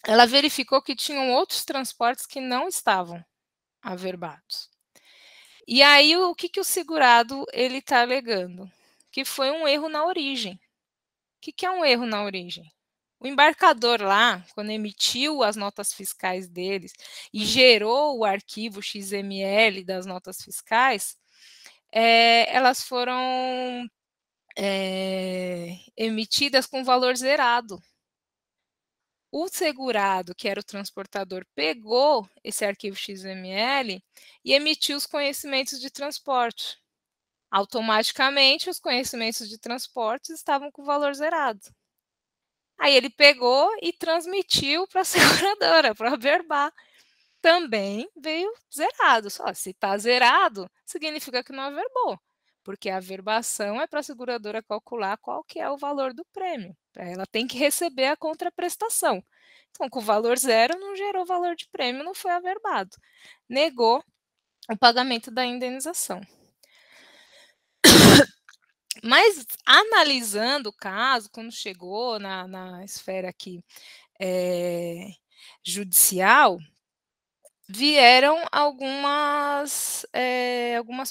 ela verificou que tinham outros transportes que não estavam averbados. E aí, o que o segurado ele está alegando? Que foi um erro na origem. O que é um erro na origem? O embarcador lá, quando emitiu as notas fiscais deles e gerou o arquivo XML das notas fiscais, elas foram emitidas com valor zerado. O segurado, que era o transportador, pegou esse arquivo XML e emitiu os conhecimentos de transporte. Automaticamente, os conhecimentos de transporte estavam com valor zerado. Aí ele pegou e transmitiu para a seguradora, para averbar. Também veio zerado. Só se está zerado, significa que não averbou, porque a averbação é para a seguradora calcular qual que é o valor do prêmio. Ela tem que receber a contraprestação. Então, com valor zero, não gerou valor de prêmio, não foi averbado. Negou o pagamento da indenização. Mas, analisando o caso, quando chegou na esfera aqui judicial, vieram algumas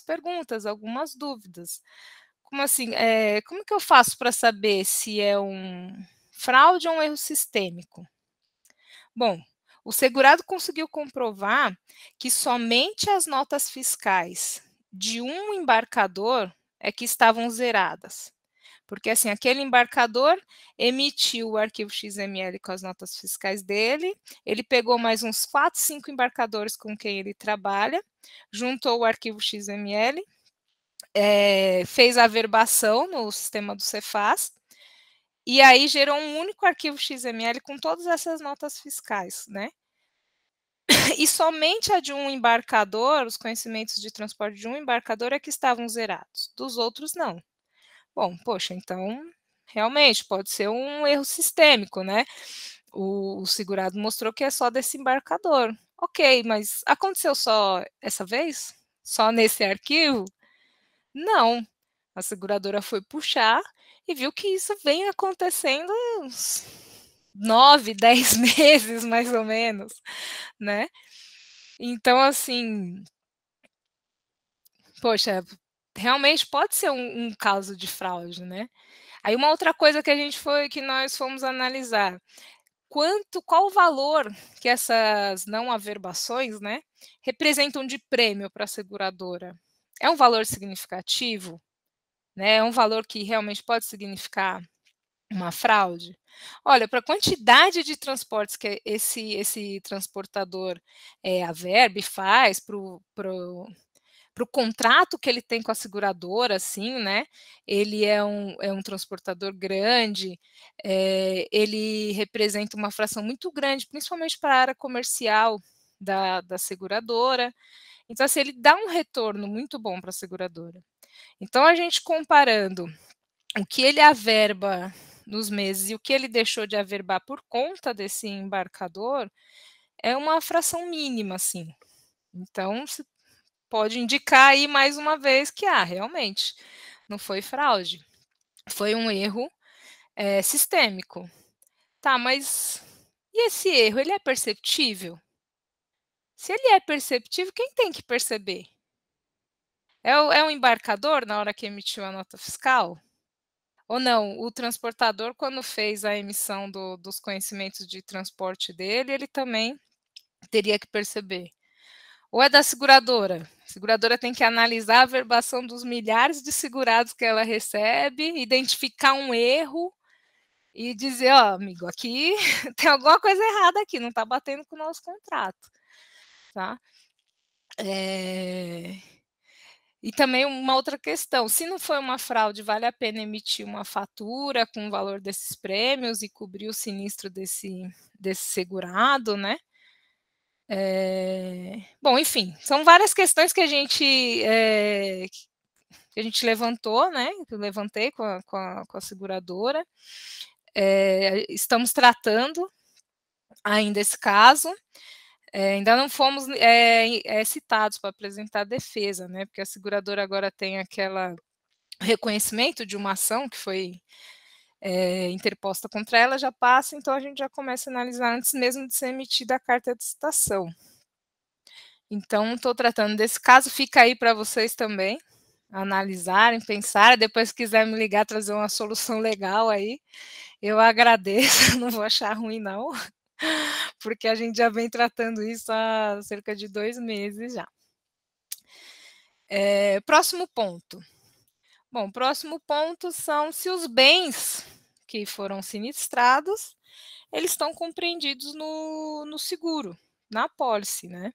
perguntas, algumas dúvidas. Como assim? Como que eu faço para saber se é um fraude ou um erro sistêmico? Bom, o segurado conseguiu comprovar que somente as notas fiscais de um embarcador é que estavam zeradas. Porque assim, aquele embarcador emitiu o arquivo XML com as notas fiscais dele, ele pegou mais uns 4, 5 embarcadores com quem ele trabalha, juntou o arquivo XML, fez a averbação no sistema do Cefaz, e aí gerou um único arquivo XML com todas essas notas fiscais, né? E somente a de um embarcador, os conhecimentos de transporte de um embarcador é que estavam zerados, dos outros não. Bom, poxa, então realmente pode ser um erro sistêmico, né? O segurado mostrou que é só desse embarcador. Ok, mas aconteceu só essa vez? Só nesse arquivo? Não. A seguradora foi puxar e viu que isso vem acontecendo há uns 9, 10 meses, mais ou menos, né? Então, assim, poxa, realmente pode ser um caso de fraude, né? Aí uma outra coisa que nós fomos analisar, qual o valor que essas não averbações, né, representam de prêmio para a seguradora? É um valor significativo? Né? É um valor que realmente pode significar uma fraude? Olha, para a quantidade de transportes que esse transportador averba e faz para o contrato que ele tem com a seguradora, assim, né? Ele é um transportador grande, ele representa uma fração muito grande, principalmente para a área comercial da seguradora. Então, assim, ele dá um retorno muito bom para a seguradora. Então, a gente comparando o que ele averba nos meses e o que ele deixou de averbar por conta desse embarcador, é uma fração mínima, assim. Então, pode indicar aí mais uma vez que, realmente, não foi fraude, foi um erro sistêmico. Tá, mas e esse erro, ele é perceptível? Se ele é perceptível, quem tem que perceber? É o embarcador na hora que emitiu a nota fiscal? Ou não, o transportador, quando fez a emissão dos conhecimentos de transporte dele, ele também teria que perceber? Ou é da seguradora? A seguradora tem que analisar a averbação dos milhares de segurados que ela recebe, identificar um erro e dizer, ó, amigo, aqui tem alguma coisa errada aqui, não está batendo com o nosso contrato, tá? E também uma outra questão, se não foi uma fraude, vale a pena emitir uma fatura com o valor desses prêmios e cobrir o sinistro desse segurado, né? Bom, enfim, são várias questões que a gente levantou, né? Que eu levantei com a seguradora. Estamos tratando ainda esse caso. Ainda não fomos citados para apresentar defesa, né? Porque a seguradora agora tem aquela reconhecimento de uma ação que foi interposta contra ela, já passa, então a gente já começa a analisar antes mesmo de ser emitida a carta de citação. Então, estou tratando desse caso, fica aí para vocês também analisarem, pensarem, depois se quiser me ligar, trazer uma solução legal aí, eu agradeço, não vou achar ruim não, porque a gente já vem tratando isso há cerca de 2 meses já. Próximo ponto. Bom, próximo ponto são se os bens que foram sinistrados, eles estão compreendidos no seguro, na apólice, né?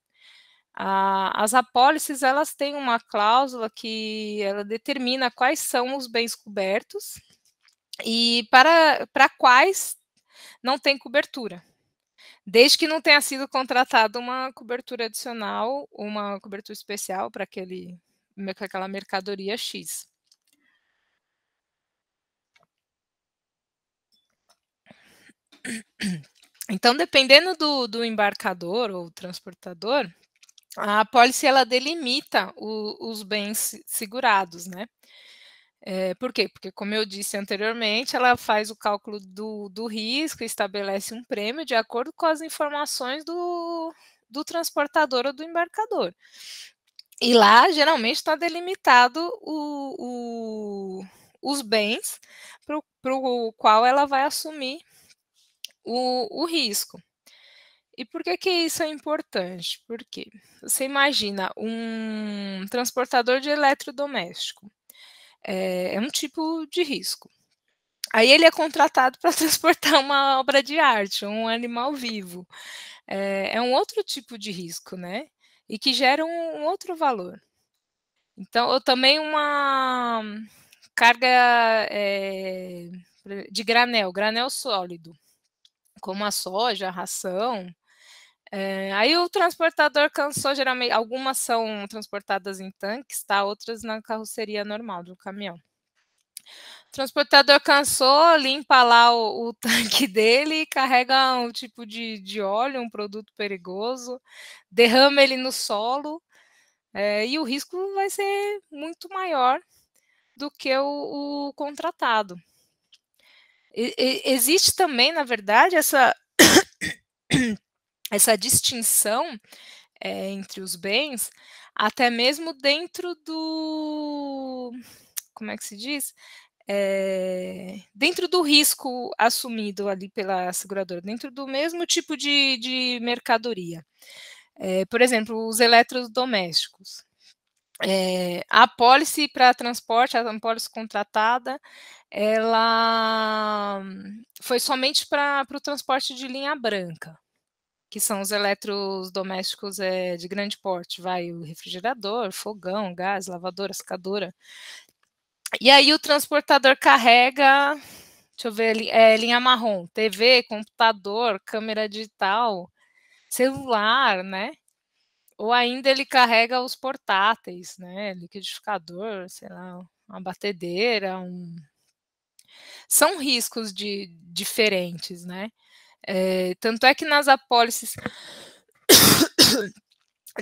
As apólices, elas têm uma cláusula que ela determina quais são os bens cobertos e para quais não tem cobertura, desde que não tenha sido contratada uma cobertura adicional, uma cobertura especial para aquela mercadoria X. Então, dependendo do embarcador ou transportador, a apólice ela delimita os bens segurados, né? Por quê? Porque, como eu disse anteriormente, ela faz o cálculo do risco e estabelece um prêmio de acordo com as informações do transportador ou do embarcador. E lá, geralmente, está delimitado os bens para o qual ela vai assumir o risco. E por que isso é importante? Porque você imagina um transportador de eletrodoméstico, é um tipo de risco. Aí ele é contratado para transportar uma obra de arte, um animal vivo. É um outro tipo de risco, né? E que gera um outro valor. Então, ou também uma carga de granel sólido, como a soja, a ração. Aí o transportador cansou, geralmente, algumas são transportadas em tanques, tá? Outras na carroceria normal do caminhão. O transportador cansou, limpa lá o tanque dele, carrega um tipo de óleo, um produto perigoso, derrama ele no solo, e o risco vai ser muito maior do que o contratado. Existe também, na verdade, essa distinção entre os bens, até mesmo dentro do... Como é que se diz? Dentro do risco assumido ali pela seguradora, dentro do mesmo tipo de mercadoria. Por exemplo, os eletrodomésticos. A apólice para transporte, a apólice contratada, ela foi somente para o transporte de linha branca, que são os eletrodomésticos de grande porte, vai o refrigerador, fogão, gás, lavadora, secadora. E aí o transportador carrega, deixa eu ver, linha marrom, TV, computador, câmera digital, celular, né? Ou ainda ele carrega os portáteis, né? Liquidificador, sei lá, uma batedeira, são riscos diferentes, né? Tanto é que nas apólices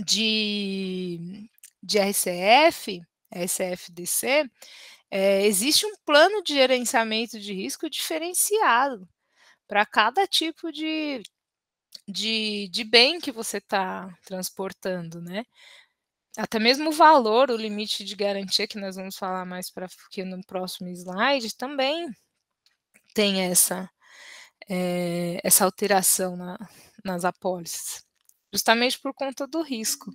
de RCF, RCF-DC, existe um plano de gerenciamento de risco diferenciado para cada tipo de bem que você está transportando, né? Até mesmo o valor, o limite de garantia, que nós vamos falar mais para aqui no próximo slide, também tem essa alteração nas apólices, justamente por conta do risco.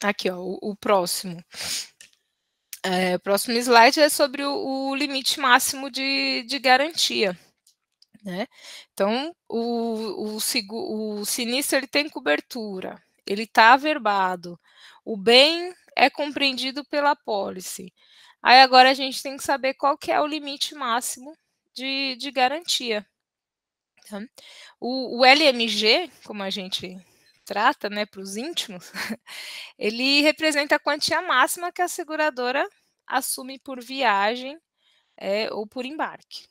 Aqui, ó, o próximo. O próximo slide é sobre o limite máximo de garantia. Né? Então, o sinistro ele tem cobertura, ele está averbado, o bem é compreendido pela apólice. Aí agora a gente tem que saber qual que é o limite máximo de garantia. Tá? O LMG, como a gente trata, né, para os íntimos, ele representa a quantia máxima que a seguradora assume por viagem ou por embarque.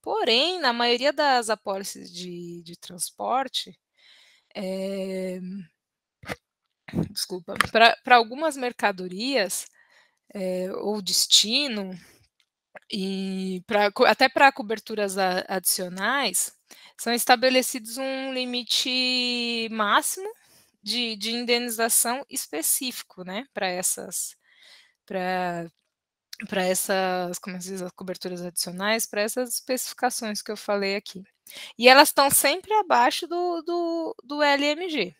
Porém, na maioria das apólices de transporte, desculpa, para algumas mercadorias ou destino, e até para coberturas adicionais, são estabelecidos um limite máximo de indenização específico, né, para essas como se diz, as coberturas adicionais, para essas especificações que eu falei aqui. E elas estão sempre abaixo do LMG.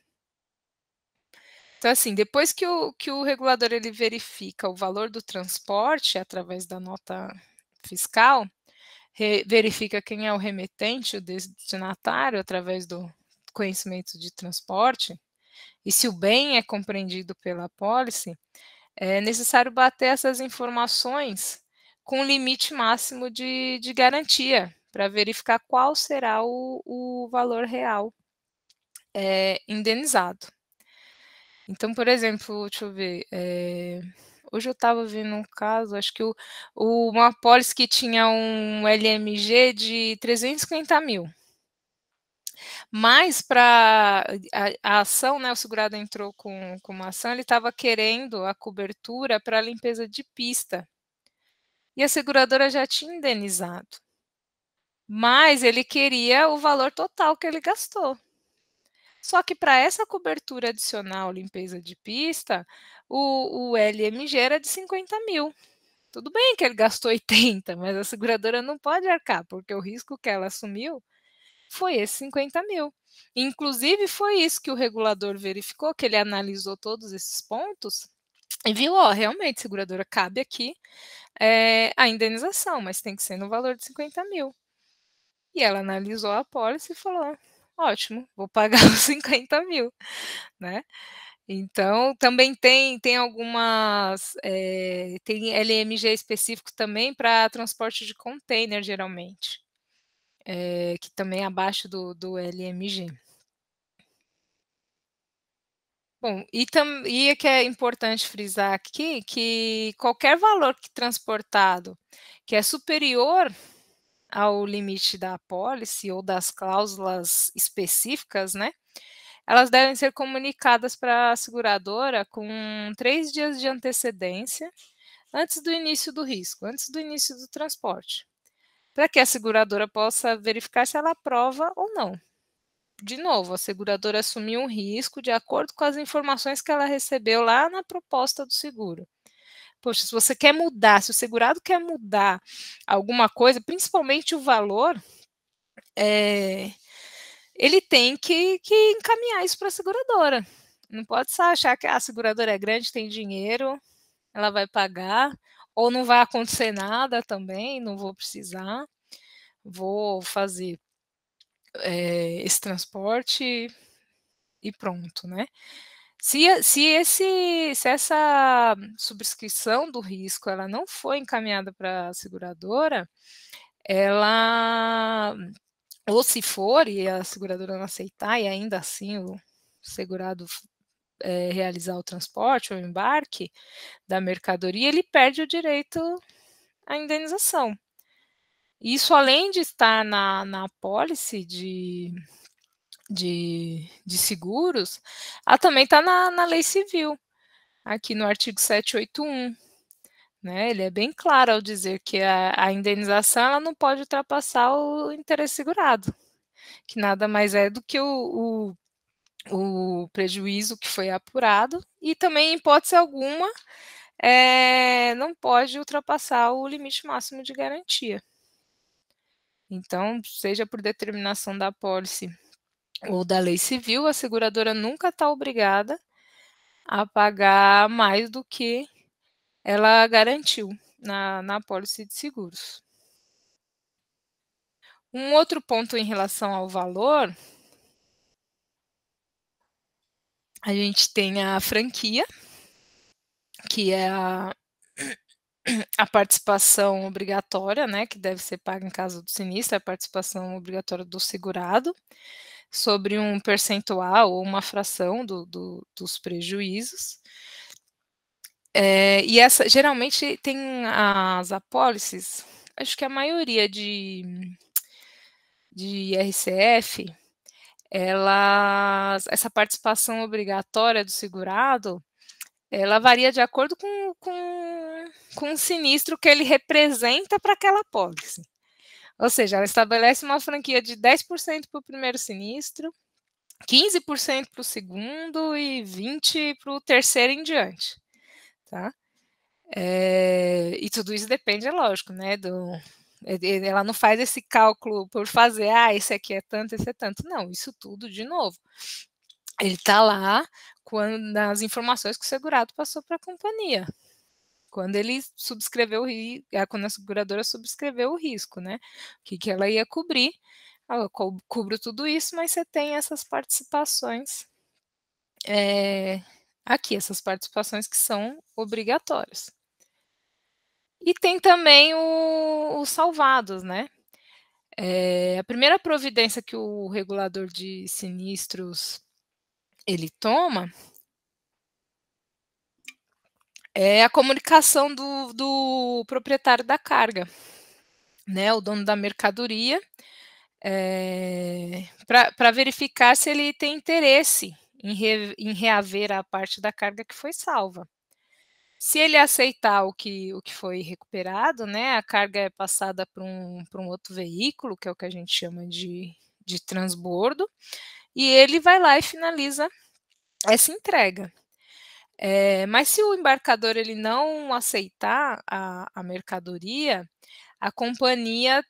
Então, assim, depois que o regulador ele verifica o valor do transporte através da nota fiscal, verifica quem é o remetente, o destinatário, através do conhecimento de transporte, e se o bem é compreendido pela apólice, é necessário bater essas informações com limite máximo de garantia, para verificar qual será o valor real indenizado. Então, por exemplo, deixa eu ver, hoje eu estava vendo um caso, acho que uma apólice que tinha um LMG de 350 mil. Mas para a ação, né, o segurado entrou com uma ação, ele estava querendo a cobertura para a limpeza de pista. E a seguradora já tinha indenizado. mas ele queria o valor total que ele gastou. Só que para essa cobertura adicional, limpeza de pista, o LMG era de 50.000. Tudo bem que ele gastou 80, mas a seguradora não pode arcar, porque o risco que ela assumiu foi esse 50.000. Inclusive, foi isso que o regulador verificou, que ele analisou todos esses pontos e viu, realmente, seguradora, cabe aqui a indenização, mas tem que ser no valor de 50.000. E ela analisou a apólice e falou, ótimo, vou pagar os 50.000, né? Então, também tem algumas, tem LMG específico também para transporte de container, geralmente, que também é abaixo do LMG. Bom, e que é importante frisar aqui que qualquer valor transportado que é superior ao limite da apólice ou das cláusulas específicas, né? Elas devem ser comunicadas para a seguradora com 3 dias de antecedência antes do início do risco, antes do início do transporte, para que a seguradora possa verificar se ela aprova ou não. De novo, a seguradora assumiu um risco de acordo com as informações que ela recebeu lá na proposta do seguro. Poxa, se você quer mudar, se o segurado quer mudar alguma coisa, principalmente o valor, ele tem que encaminhar isso para a seguradora. Não pode só achar que a seguradora é grande, tem dinheiro, ela vai pagar, ou não vai acontecer nada também, não vou precisar, vou fazer esse transporte e pronto, né? Se essa subscrição do risco ela não foi encaminhada para a seguradora, ela, ou se for e a seguradora não aceitar e ainda assim o segurado realizar o transporte ou embarque da mercadoria, ele perde o direito à indenização. Isso, além de estar na apólice de seguros, ela também está na lei civil, aqui no artigo 781. Né? Ele é bem claro ao dizer que a indenização ela não pode ultrapassar o interesse segurado, que nada mais é do que o prejuízo que foi apurado, e também, em hipótese alguma, não pode ultrapassar o limite máximo de garantia. Então, seja por determinação da apólice ou da lei civil, a seguradora nunca está obrigada a pagar mais do que ela garantiu na apólice de seguros. Um outro ponto em relação ao valor, a gente tem a franquia, que é a participação obrigatória, né, que deve ser paga em caso do sinistro, a participação obrigatória do segurado, sobre um percentual ou uma fração dos prejuízos. E essa, geralmente, tem as apólices, acho que a maioria de RCF, essa participação obrigatória do segurado, ela varia de acordo com o sinistro que ele representa para aquela apólice. Ou seja, ela estabelece uma franquia de 10% para o primeiro sinistro, 15% para o segundo e 20% para o terceiro em diante. Tá? E tudo isso depende, é lógico, né, ela não faz esse cálculo por fazer, esse aqui é tanto, esse é tanto. Não, isso tudo, de novo, ele está lá nas informações que o segurado passou para a companhia, quando ele subscreveu quando a seguradora subscreveu o risco, né? O que ela ia cobrir. Eu cubro tudo isso, mas você tem essas participações aqui, essas participações que são obrigatórias. E tem também os salvados, né? A primeira providência que o regulador de sinistros ele toma é a comunicação do proprietário da carga, né, o dono da mercadoria, para verificar se ele tem interesse em reaver a parte da carga que foi salva. Se ele aceitar o que foi recuperado, né, a carga é passada para um outro veículo, que é o que a gente chama de transbordo, e ele vai lá e finaliza essa entrega. Mas se o embarcador ele não aceitar a mercadoria, a companhia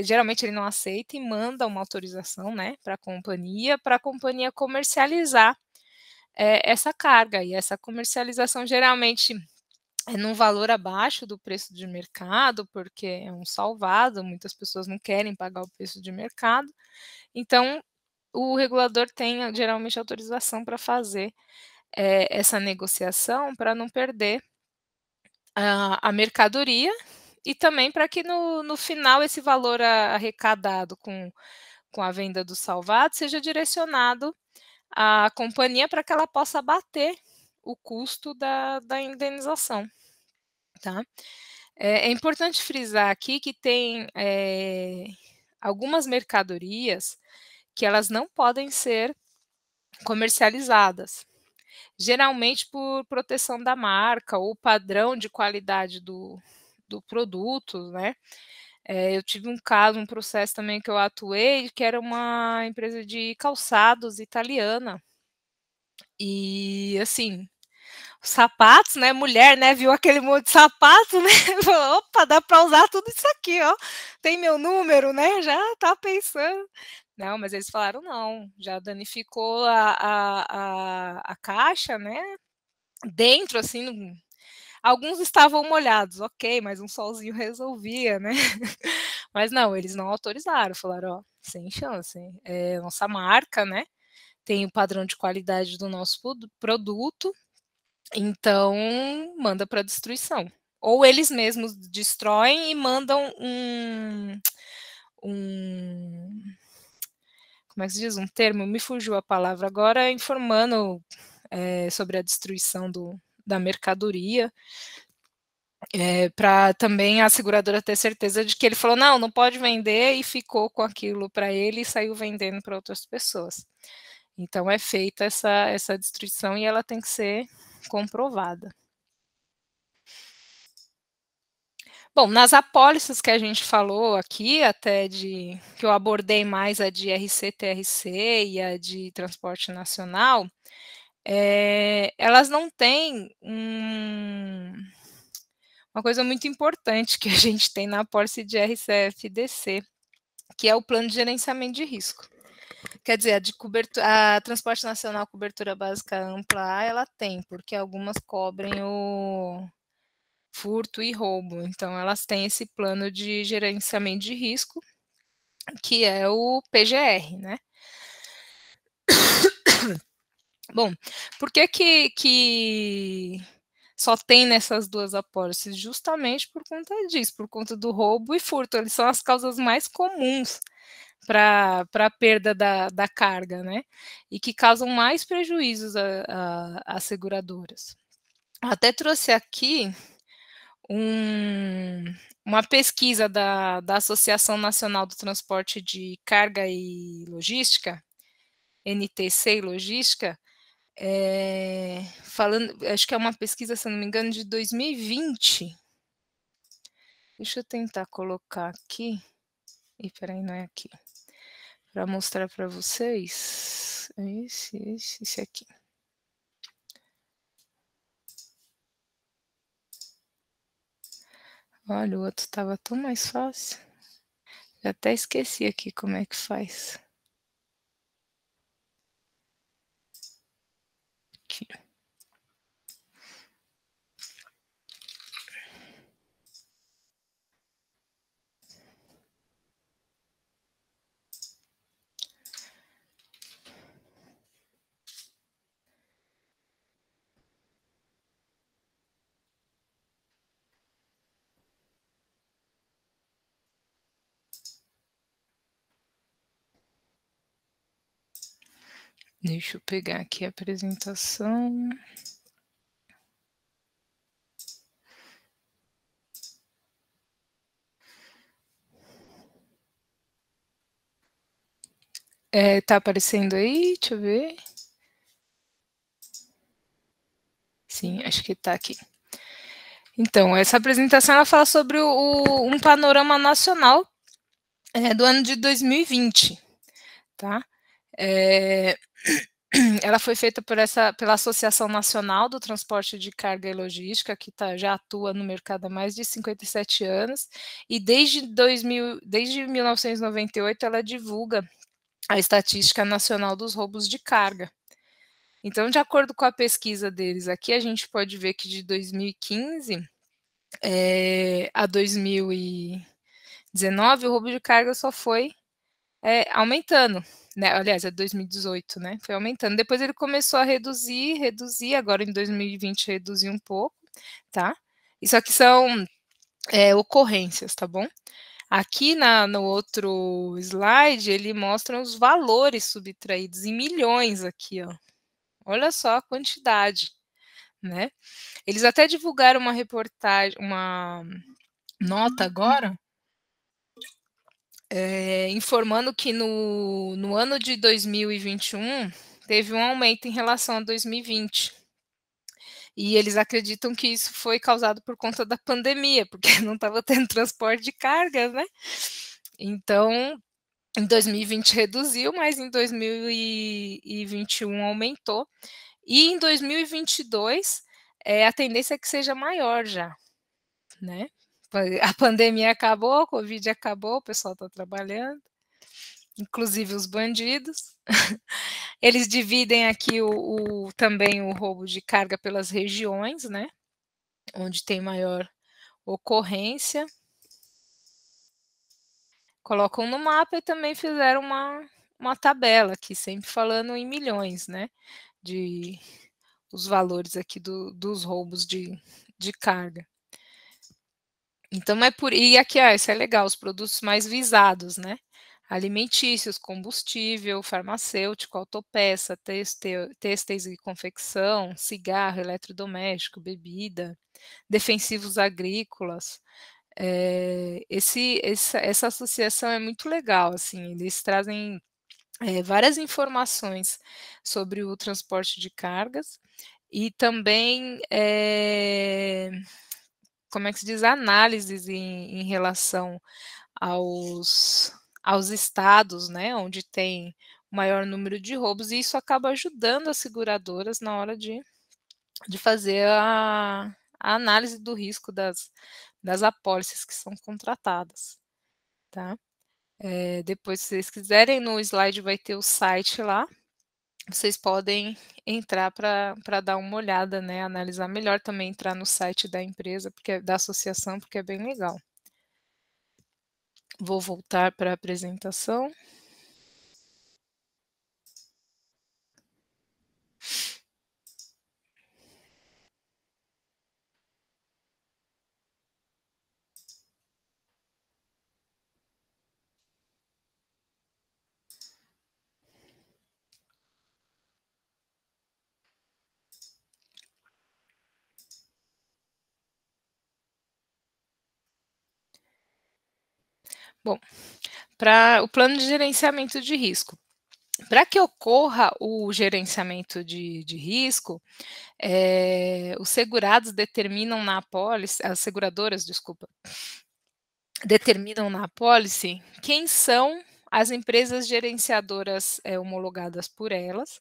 geralmente ele não aceita e manda uma autorização, né, para a companhia comercializar essa carga, e essa comercialização geralmente é num valor abaixo do preço de mercado, porque é um salvado, muitas pessoas não querem pagar o preço de mercado, então o regulador tem geralmente autorização para fazer essa negociação para não perder a mercadoria e também para que no final esse valor arrecadado com a venda do salvado seja direcionado à companhia para que ela possa abater o custo da indenização, tá? É importante frisar aqui que tem algumas mercadorias que elas não podem ser comercializadas, geralmente por proteção da marca ou padrão de qualidade do produto, né. Eu tive um processo também que eu atuei, que era uma empresa de calçados italiana, e assim, os sapatos, né, mulher, né, viu aquele monte de sapato, né, falou: "Opa, dá para usar tudo isso aqui, ó, tem meu número, né", já tá pensando. Não, mas eles falaram: "Não, já danificou a caixa, né, dentro, assim, alguns estavam molhados, ok, mas um solzinho resolvia, né". Mas não, eles não autorizaram, falaram: "Ó, sem chance, é nossa marca, né, tem o padrão de qualidade do nosso produto, então manda para destruição". Ou eles mesmos destroem e mandam um como é que se diz? Um termo, me fugiu a palavra agora, informando, sobre a destruição da mercadoria, para também a seguradora ter certeza de que ele falou: "Não, não pode vender", e ficou com aquilo para ele e saiu vendendo para outras pessoas. Então é feita essa destruição e ela tem que ser comprovada. Bom, nas apólices que a gente falou aqui, até que eu abordei mais a de RC-TRC e a de transporte nacional, elas não têm uma coisa muito importante que a gente tem na apólice de RCF-DC, que é o plano de gerenciamento de risco. Quer dizer, a transporte nacional cobertura básica ampla A, ela tem, porque algumas cobrem o furto e roubo, então elas têm esse plano de gerenciamento de risco, que é o PGR, né. Bom, por que só tem nessas 2 apólices? Justamente por conta disso, por conta do roubo e furto, eles são as causas mais comuns para a perda da carga, né, e que causam mais prejuízos às seguradoras. Até trouxe aqui uma pesquisa da Associação Nacional do Transporte de Carga e Logística, NTC e Logística, falando, acho que é uma pesquisa, se eu não me engano, de 2020. Deixa eu tentar colocar aqui. Espera aí, não é aqui. Para mostrar para vocês. Esse aqui. Olha, o outro estava tão mais fácil. Já até esqueci aqui como é que faz. Aqui. Deixa eu pegar aqui a apresentação. Tá aparecendo aí? Deixa eu ver. Sim, Acho que está aqui. Então, essa apresentação ela fala sobre um panorama nacional do ano de 2020, tá? Ela foi feita pela Associação Nacional do Transporte de Carga e Logística, que já atua no mercado há mais de 57 anos, e desde 1998 ela divulga a Estatística Nacional dos Roubos de Carga. Então, de acordo com a pesquisa deles aqui, a gente pode ver que de 2015 a 2019, o roubo de carga só foi aumentando, né? Aliás, é 2018, né? Foi aumentando. Depois ele começou a reduzir, agora em 2020 reduziu um pouco, tá? Isso aqui são ocorrências, tá bom? Aqui no outro slide, ele mostra os valores subtraídos em milhões aqui, ó. Olha só a quantidade, né? Eles até divulgaram uma reportagem, uma nota agora, informando que no ano de 2021 teve um aumento em relação a 2020. E eles acreditam que isso foi causado por conta da pandemia, porque não estava tendo transporte de cargas, né? Então, em 2020 reduziu, mas em 2021 aumentou. E em 2022, a tendência é que seja maior já, né? A pandemia acabou, a Covid acabou, o pessoal está trabalhando, inclusive os bandidos. Eles dividem aqui também o roubo de carga pelas regiões, né? Onde tem maior ocorrência. Colocam no mapa e também fizeram uma tabela aqui, sempre falando em milhões, né? Os valores aqui dos roubos de carga. Então, e aqui, isso é legal, os produtos mais visados, né? Alimentícios, combustível, farmacêutico, autopeça, têxteis e confecção, cigarro, eletrodoméstico, bebida, defensivos agrícolas. Essa associação é muito legal, assim, eles trazem várias informações sobre o transporte de cargas e também como é que se diz, análises em relação aos estados, né, onde tem o maior número de roubos, e isso acaba ajudando as seguradoras na hora de fazer a análise do risco das apólices que são contratadas, tá? Depois, se vocês quiserem, no slide vai ter o site lá, vocês podem entrar para dar uma olhada, né, analisar melhor, também entrar no site da empresa, da associação, porque é bem legal. Vou voltar para a apresentação. Bom, para o plano de gerenciamento de risco. Para que ocorra o gerenciamento de risco, os segurados determinam na apólice, as seguradoras, desculpa, determinam na apólice quem são as empresas gerenciadoras homologadas por elas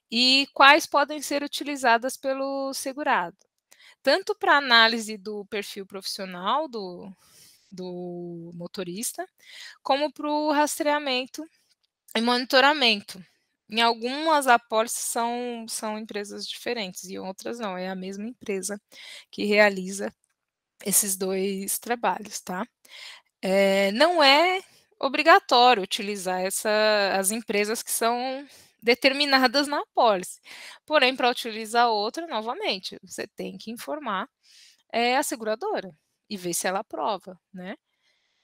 e quais podem ser utilizadas pelo segurado, tanto para análise do perfil profissional do motorista, como para o rastreamento e monitoramento. Em algumas apólices são empresas diferentes e outras não, é a mesma empresa que realiza esses dois trabalhos, tá? Não é obrigatório utilizar as empresas que são determinadas na apólice, porém, para utilizar outra, novamente, você tem que informar a seguradora e ver se ela aprova, né?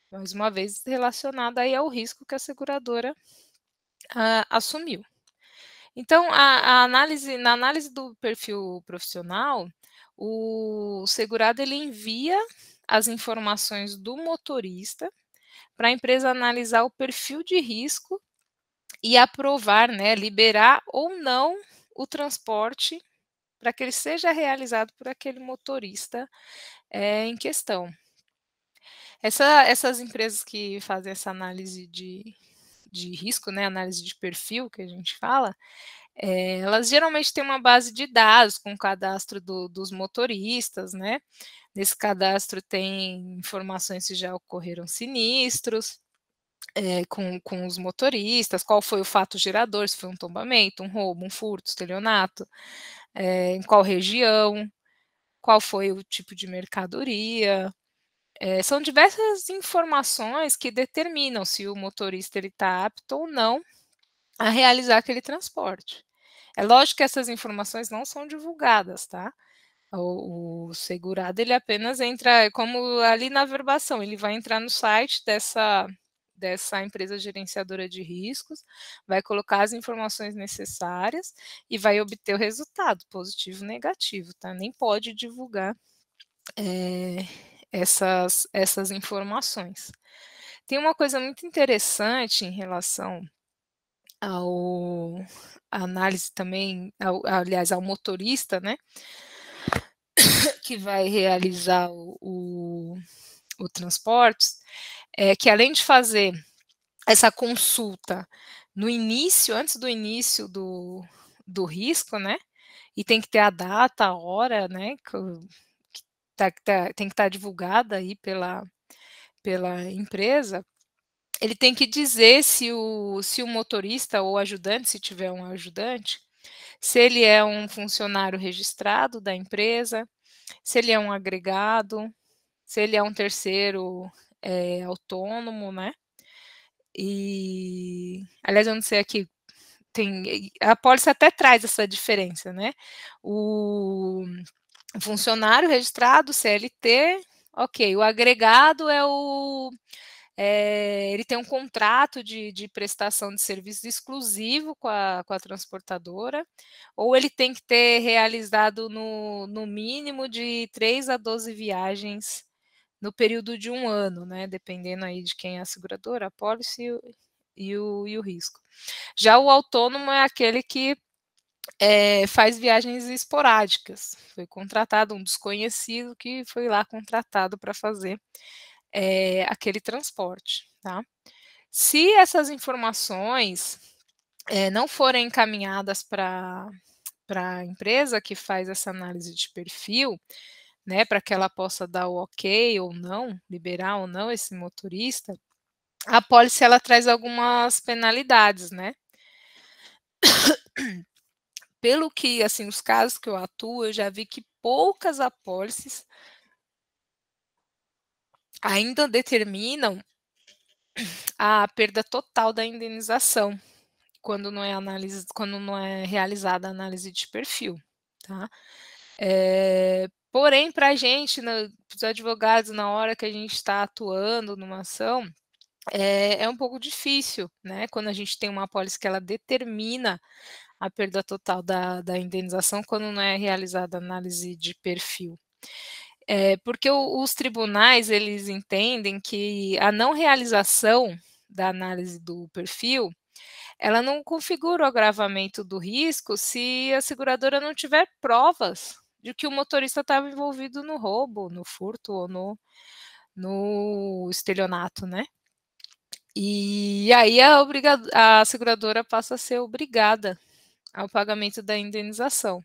Mais uma vez, relacionada aí ao risco que a seguradora assumiu. Então, na análise do perfil profissional, o segurado ele envia as informações do motorista para a empresa analisar o perfil de risco e aprovar, né, liberar ou não o transporte para que ele seja realizado por aquele motorista em questão. Essas empresas que fazem essa análise de risco, né, análise de perfil, que a gente fala, elas geralmente têm uma base de dados com o cadastro dos motoristas, né? Nesse cadastro tem informações se já ocorreram sinistros com os motoristas, qual foi o fato gerador, se foi um tombamento, um roubo, um furto, estelionato, em qual região, qual foi o tipo de mercadoria. São diversas informações que determinam se o motorista está apto ou não a realizar aquele transporte. É lógico que essas informações não são divulgadas, tá? O segurado, ele apenas entra, como ali na verbação, ele vai entrar no site dessa empresa gerenciadora de riscos, vai colocar as informações necessárias e vai obter o resultado, positivo ou negativo, tá? Nem pode divulgar essas informações. Tem uma coisa muito interessante em relação à análise também, aliás, ao motorista, né, que vai realizar o transporte, que além de fazer essa consulta no início, antes do início do risco, né, e tem que ter a data, a hora, né, tem que estar divulgada aí pela empresa, ele tem que dizer se o motorista ou ajudante, se tiver um ajudante, se ele é um funcionário registrado da empresa, se ele é um agregado, se ele é um terceiro autônomo, né? E, aliás, eu não sei aqui, a apólice até traz essa diferença, né? O funcionário registrado, CLT, ok. O agregado ele tem um contrato de prestação de serviço exclusivo com a transportadora, ou ele tem que ter realizado no mínimo de 3 a 12 viagens no período de 1 ano, né? Dependendo aí de quem é a seguradora, a apólice e o risco. Já o autônomo é aquele que faz viagens esporádicas. Foi contratado um desconhecido que foi lá contratado para fazer aquele transporte, tá? Se essas informações não forem encaminhadas para a empresa que faz essa análise de perfil, né, para que ela possa dar o ok ou não, liberar ou não esse motorista, a apólice ela traz algumas penalidades, né? Pelo que, assim, os casos que eu atuo, eu já vi que poucas apólices ainda determinam a perda total da indenização quando não é realizada a análise de perfil, tá? Porém, para a gente, os advogados, na hora que a gente está atuando numa ação, é um pouco difícil, né? Quando a gente tem uma apólice que ela determina a perda total da indenização quando não é realizada a análise de perfil. Porque os tribunais, eles entendem que a não realização da análise do perfil, ela não configura o agravamento do risco se a seguradora não tiver provas de que o motorista estava envolvido no roubo, no furto ou no estelionato, né? E aí a seguradora passa a ser obrigada ao pagamento da indenização.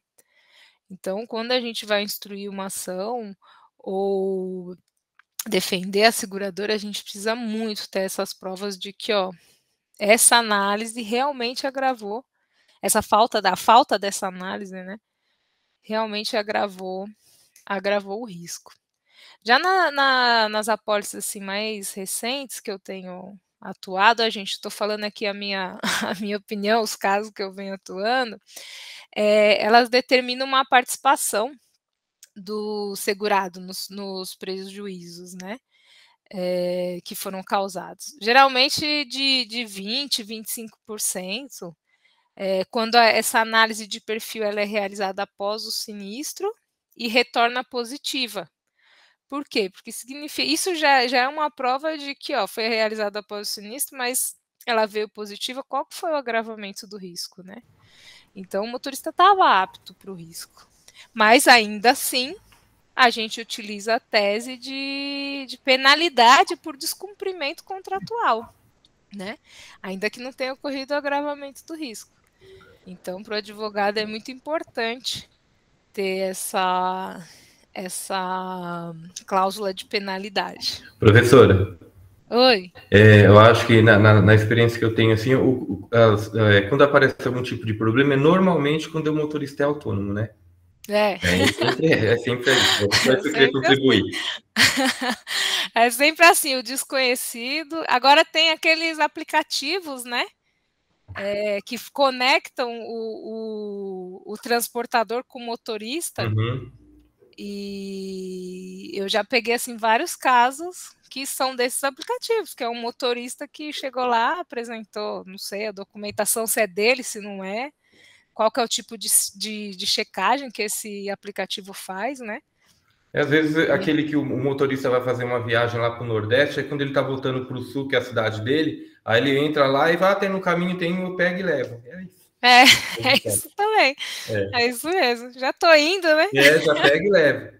Então, quando a gente vai instruir uma ação ou defender a seguradora, a gente precisa muito ter essas provas de que, essa análise realmente agravou, essa falta dessa análise, né, realmente agravou o risco. Já nas apólices assim, mais recentes que eu tenho atuado, estou falando aqui a minha opinião, os casos que eu venho atuando, elas determinam uma participação do segurado nos prejuízos, né, que foram causados. Geralmente de 20%, 25%, quando essa análise de perfil ela é realizada após o sinistro e retorna positiva. Por quê? Porque significa isso já é uma prova de que foi realizada após o sinistro, mas ela veio positiva. Qual que foi o agravamento do risco, né? Então o motorista estava apto para o risco. Mas ainda assim, a gente utiliza a tese de penalidade por descumprimento contratual, né? Ainda que não tenha ocorrido agravamento do risco. Então, para o advogado é muito importante ter essa cláusula de penalidade. Professora, Oi. eu acho que na experiência que eu tenho, assim, quando aparece algum tipo de problema, é normalmente quando o motorista é autônomo, né? É. É sempre isso. Só isso que eu queria Sempre contribuir. É sempre assim, o desconhecido. Agora tem aqueles aplicativos, né? Que conectam o transportador com o motorista. Uhum. E eu já peguei assim vários casos que são desses aplicativos, que é um motorista que chegou lá, apresentou, não sei, a documentação se é dele, se não é, qual que é o tipo de checagem que esse aplicativo faz, né? Às vezes, aquele que o motorista vai fazer uma viagem lá para o Nordeste, aí quando ele está voltando para o Sul, que é a cidade dele, aí ele entra lá e vai, tem no caminho, tem o pega e leva. É isso. É isso também. É isso mesmo. Já tô indo, né? Já pega e leva.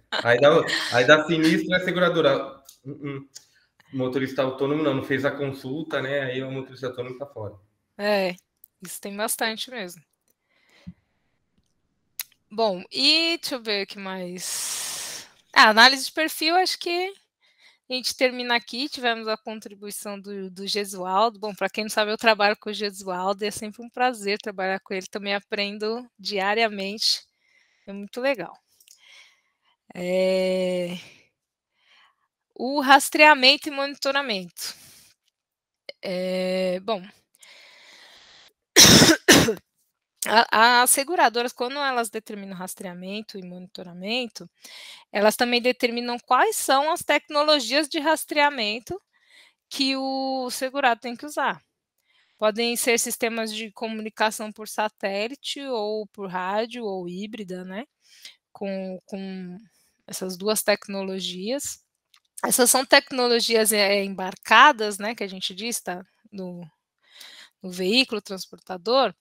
Aí dá sinistro a seguradora. Motorista autônomo não fez a consulta, né? Aí o motorista autônomo tá fora. Isso tem bastante mesmo. Bom, e deixa eu ver o que mais. Análise de perfil, acho que a gente termina aqui. Tivemos a contribuição do Gesualdo. Bom, para quem não sabe, eu trabalho com o Gesualdo e é sempre um prazer trabalhar com ele. Também aprendo diariamente. É muito legal. O rastreamento e monitoramento. Bom, as seguradoras, quando elas determinam rastreamento e monitoramento, elas também determinam quais são as tecnologias de rastreamento que o segurado tem que usar. Podem ser sistemas de comunicação por satélite ou por rádio ou híbrida, né? Com essas duas tecnologias. Essas são tecnologias embarcadas, né? Que a gente diz, tá? No veículo transportador,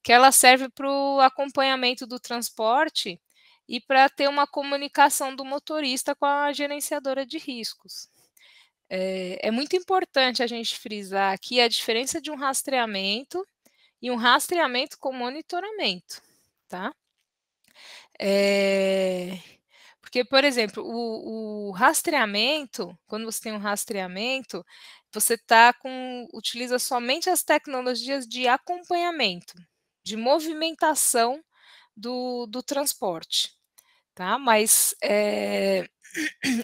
que ela serve para o acompanhamento do transporte e para ter uma comunicação do motorista com a gerenciadora de riscos. É muito importante a gente frisar aqui a diferença de um rastreamento e um rastreamento com monitoramento, tá? Porque, por exemplo, o rastreamento, quando você tem um rastreamento, você utiliza somente as tecnologias de acompanhamento, de movimentação do transporte, tá? Mas,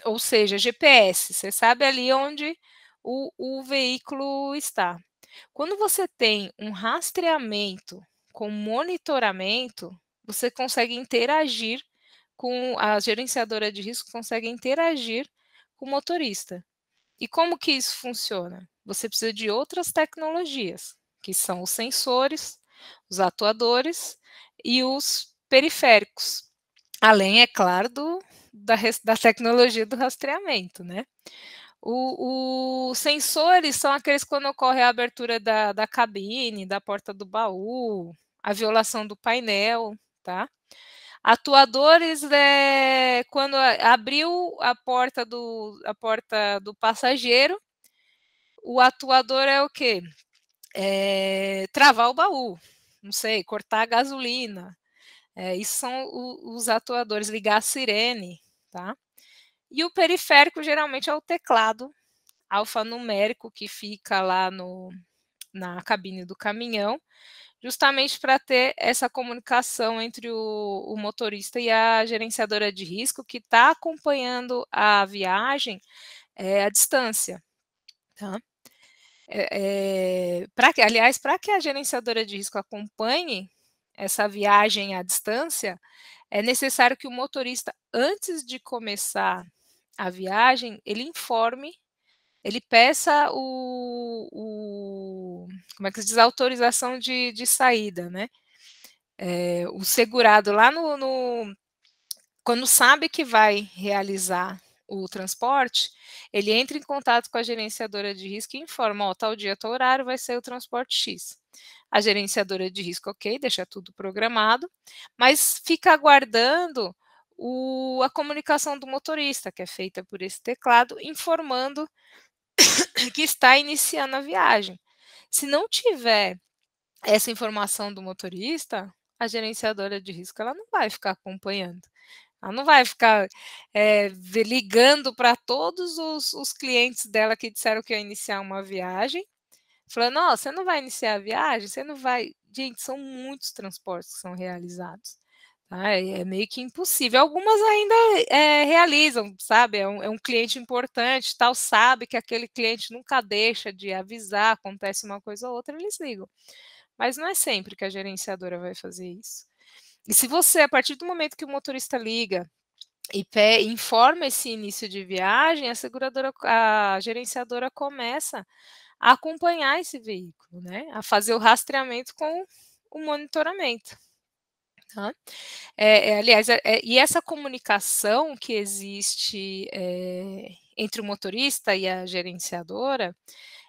ou seja, GPS, você sabe ali onde o veículo está. Quando você tem um rastreamento com monitoramento, você consegue interagir com a gerenciadora de risco, consegue interagir com o motorista. E como que isso funciona? Você precisa de outras tecnologias, que são os sensores, os atuadores e os periféricos. Além, é claro, da tecnologia do rastreamento, né? Os sensores são aqueles quando ocorre a abertura da cabine, da porta do baú, a violação do painel, tá? Atuadores quando abriu a porta do passageiro, o atuador é o quê? Travar o baú, não sei, cortar a gasolina. Isso são os atuadores, ligar a sirene, tá? E o periférico geralmente é o teclado alfanumérico que fica lá na cabine do caminhão, justamente para ter essa comunicação entre o motorista e a gerenciadora de risco que está acompanhando a viagem à distância. Tá? Aliás, para que a gerenciadora de risco acompanhe essa viagem à distância, é necessário que o motorista, antes de começar a viagem, ele peça como é que se diz, a autorização de saída, né? O segurado lá quando sabe que vai realizar o transporte, ele entra em contato com a gerenciadora de risco e informa, tal dia, tal horário vai ser o transporte X. a gerenciadora de risco, ok, deixa tudo programado, mas fica aguardando a comunicação do motorista, que é feita por esse teclado, informando que está iniciando a viagem. Se não tiver essa informação do motorista, a gerenciadora de risco ela não vai ficar acompanhando. Ela não vai ficar ligando para todos os clientes dela que disseram que ia iniciar uma viagem, falando, ó, você não vai iniciar a viagem? Você não vai... Gente, são muitos transportes que são realizados. Tá? É meio que impossível. Algumas ainda realizam, sabe? É um cliente importante, tal, sabe que aquele cliente nunca deixa de avisar, acontece uma coisa ou outra, eles ligam. Mas não é sempre que a gerenciadora vai fazer isso. E se você, a partir do momento que o motorista liga e informa esse início de viagem, a gerenciadora começa a acompanhar esse veículo, né? A fazer o rastreamento com o monitoramento. Tá? Aliás, e essa comunicação que existe entre o motorista e a gerenciadora,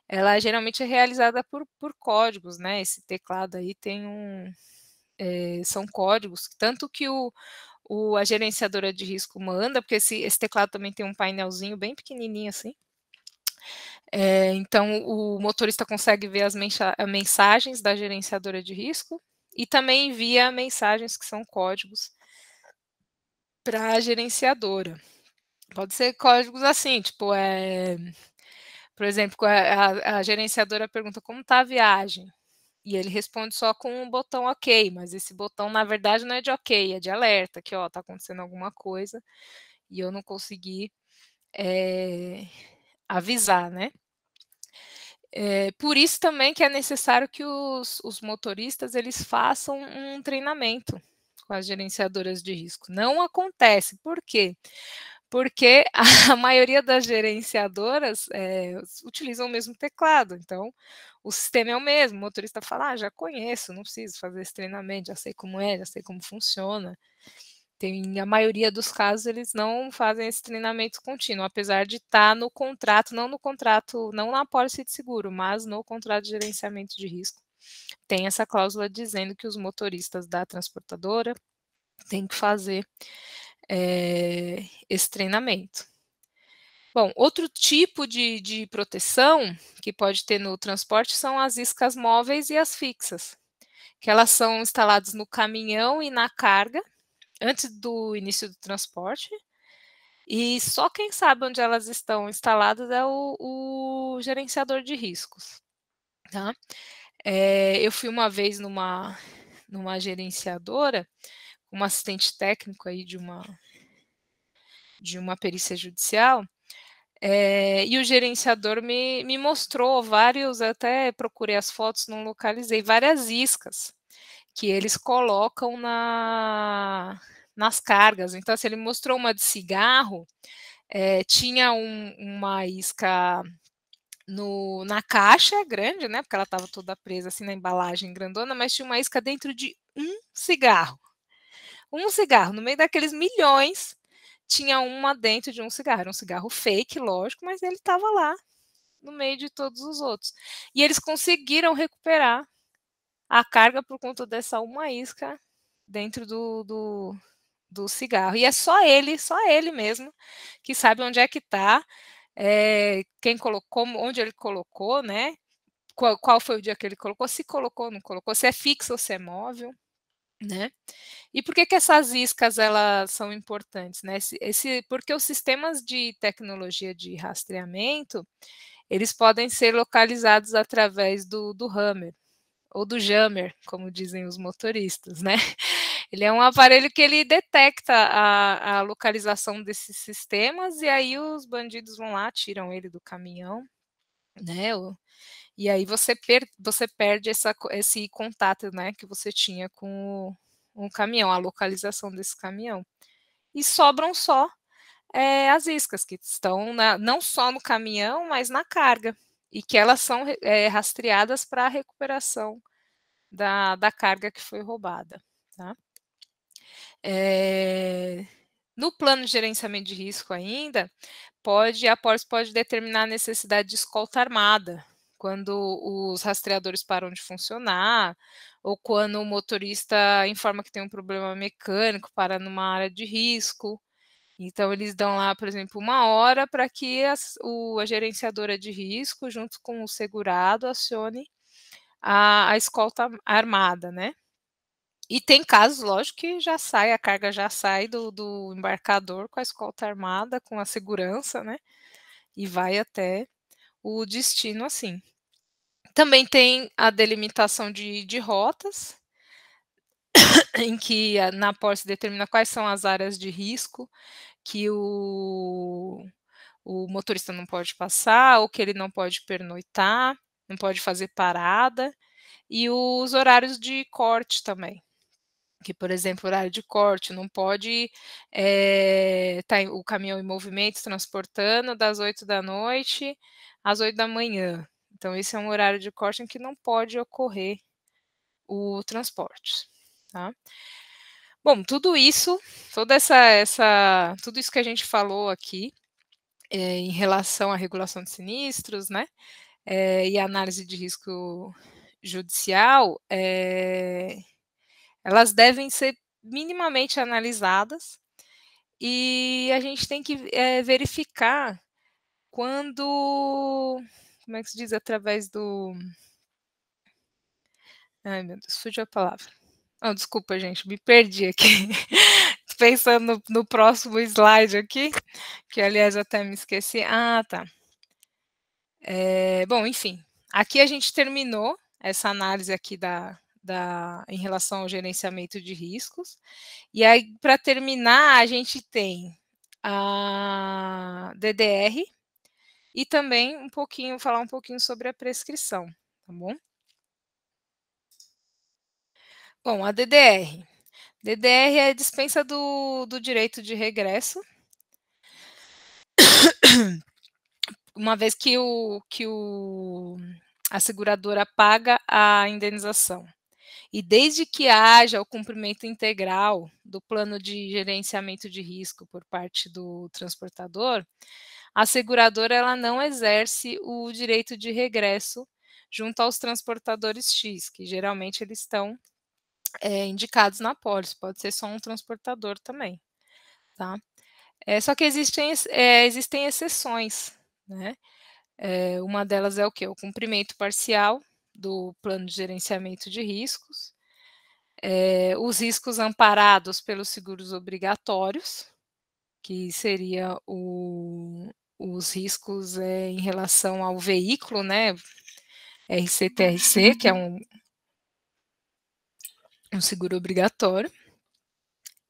ela geralmente é realizada por códigos, né? Esse teclado aí tem são códigos, tanto que a gerenciadora de risco manda, porque esse teclado também tem um painelzinho bem pequenininho assim. Então, o motorista consegue ver as mensagens da gerenciadora de risco e também envia mensagens que são códigos para a gerenciadora. Pode ser códigos assim, tipo, por exemplo, a gerenciadora pergunta como está a viagem, e ele responde só com um botão ok, mas esse botão, na verdade, não é de ok, é de alerta, que, ó, está acontecendo alguma coisa e eu não consegui avisar, né? Por isso também que é necessário que os motoristas eles façam um treinamento com as gerenciadoras de risco. Não acontece, por quê? Porque a maioria das gerenciadoras utilizam o mesmo teclado, então o sistema é o mesmo, o motorista fala, já conheço, não preciso fazer esse treinamento, já sei como é, já sei como funciona. A maioria dos casos eles não fazem esse treinamento contínuo, apesar de estar no contrato, não na apólice de seguro, mas no contrato de gerenciamento de risco. Tem essa cláusula dizendo que os motoristas da transportadora têm que fazer esse treinamento. Bom, outro tipo de proteção que pode ter no transporte são as iscas móveis e as fixas, que elas são instaladas no caminhão e na carga, antes do início do transporte, e só quem sabe onde elas estão instaladas é o gerenciador de riscos. Tá? Eu fui uma vez numa gerenciadora, um assistente técnico aí de uma perícia judicial, e o gerenciador me mostrou vários, até procurei as fotos, não localizei, várias iscas que eles colocam nas cargas. Então, assim, ele mostrou uma de cigarro, tinha uma isca na caixa grande, né? Porque ela estava toda presa assim na embalagem grandona, mas tinha uma isca dentro de um cigarro. Um cigarro, no meio daqueles milhões, tinha uma dentro de um cigarro. Era um cigarro fake, lógico, mas ele estava lá, no meio de todos os outros. E eles conseguiram recuperar a carga por conta dessa uma isca dentro do cigarro. E é só ele mesmo, que sabe onde é que está, quem colocou, onde ele colocou, né? Qual foi o dia que ele colocou, se colocou, não colocou, se é fixo ou se é móvel, né? E por que essas iscas elas são importantes, né? Porque os sistemas de tecnologia de rastreamento, eles podem ser localizados através do Hammer, ou do jammer, como dizem os motoristas, né? Ele é um aparelho que ele detecta a localização desses sistemas e aí os bandidos vão lá, tiram ele do caminhão, né? E aí você perde esse contato, né, que você tinha com o caminhão, a localização desse caminhão. E sobram só as iscas que estão não só no caminhão, mas na carga, e que elas são rastreadas para a recuperação da carga que foi roubada. Tá? No plano de gerenciamento de risco ainda, a apólice pode determinar a necessidade de escolta armada quando os rastreadores param de funcionar, ou quando o motorista informa que tem um problema mecânico, para numa área de risco. Então, eles dão lá, por exemplo, 1 hora para que a gerenciadora de risco, junto com o segurado, acione a escolta armada, né? E tem casos, lógico, que já sai, a carga já sai do embarcador com a escolta armada, com a segurança, né? E vai até o destino assim. Também tem a delimitação de rotas, em que na apólice determina quais são as áreas de risco que o motorista não pode passar, ou que ele não pode pernoitar, não pode fazer parada, e os horários de corte também. Que, por exemplo, horário de corte não pode tá o caminhão em movimento transportando das 8h às 8h. Então, esse é um horário de corte em que não pode ocorrer o transporte, tá? Bom, tudo isso, tudo isso que a gente falou aqui, em relação à regulação de sinistros, né, e análise de risco judicial, elas devem ser minimamente analisadas, e a gente tem que verificar quando, como é que se diz, através do... Ai, meu Deus, fugiu a palavra. Oh, desculpa, gente, me perdi aqui. Pensando no próximo slide aqui, que aliás até me esqueci. Ah, tá. Bom, enfim, aqui a gente terminou essa análise aqui em relação ao gerenciamento de riscos. E aí, para terminar, a gente tem a DDR e também falar um pouquinho sobre a prescrição, tá bom? Bom, a DDR. DDR é a dispensa do direito de regresso, uma vez que a seguradora paga a indenização. E desde que haja o cumprimento integral do plano de gerenciamento de risco por parte do transportador, a seguradora ela não exerce o direito de regresso junto aos transportadores X, que geralmente eles estão indicados na apólice, pode ser só um transportador também, tá? Só que existem exceções, né? Uma delas é o quê? O cumprimento parcial do plano de gerenciamento de riscos, os riscos amparados pelos seguros obrigatórios, que seria os riscos em relação ao veículo, né? RCTRC, que é um seguro obrigatório.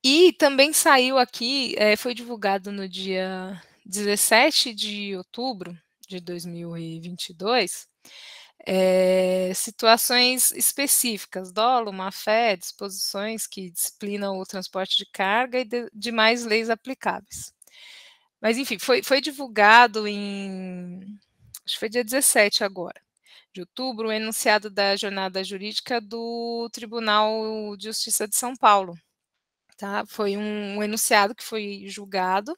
E também saiu aqui, foi divulgado no dia 17 de outubro de 2022, situações específicas, dolo, má-fé, disposições que disciplinam o transporte de carga e demais leis aplicáveis. Mas, enfim, foi divulgado acho que foi dia 17 agora, de outubro, o enunciado da jornada jurídica do Tribunal de Justiça de São Paulo. Tá? Foi um enunciado que foi julgado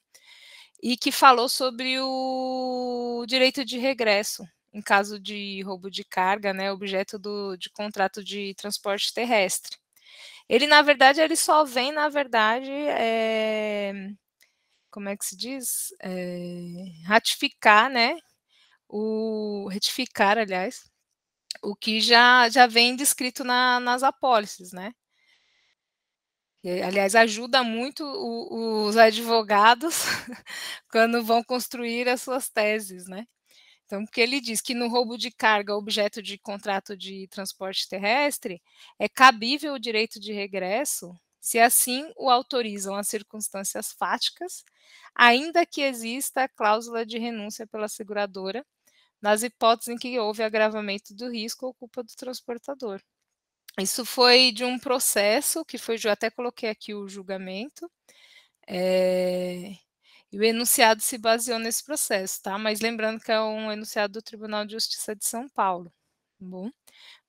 e que falou sobre o direito de regresso em caso de roubo de carga, né, objeto de contrato de transporte terrestre. Ele, na verdade, ele só vem, na verdade, como é que se diz? Ratificar, né, retificar, aliás, o que já vem descrito nas apólices, né? Aliás, ajuda muito os advogados quando vão construir as suas teses, né? Então, porque ele diz que no roubo de carga, objeto de contrato de transporte terrestre, é cabível o direito de regresso, se assim o autorizam as circunstâncias fáticas, ainda que exista a cláusula de renúncia pela seguradora, nas hipóteses em que houve agravamento do risco ou culpa do transportador. Isso foi de um processo que foi, eu até coloquei aqui o julgamento, e o enunciado se baseou nesse processo, tá? Mas lembrando que é um enunciado do Tribunal de Justiça de São Paulo, tá bom?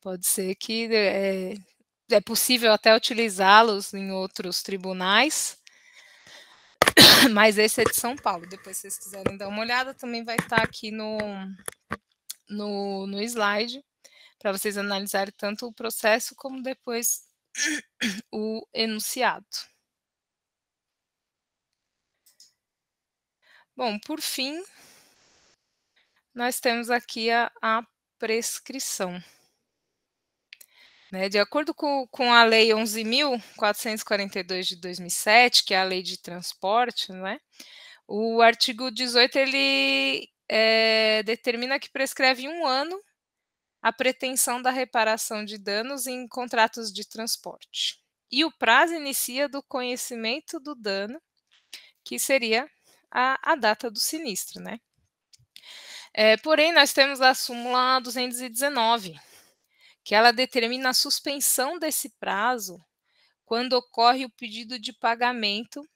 Pode ser que é possível até utilizá-los em outros tribunais, mas esse é de São Paulo. Depois, se vocês quiserem dar uma olhada, também vai estar aqui no no slide, para vocês analisarem tanto o processo como depois o enunciado. Bom, por fim, nós temos aqui a prescrição. Né, de acordo com a Lei 11.442 de 2007, que é a Lei de Transporte, né, o artigo 18 ele determina que prescreve 1 ano a pretensão da reparação de danos em contratos de transporte. E o prazo inicia do conhecimento do dano, que seria a data do sinistro, né? Porém, nós temos a súmula 219, que ela determina a suspensão desse prazo quando ocorre o pedido de pagamento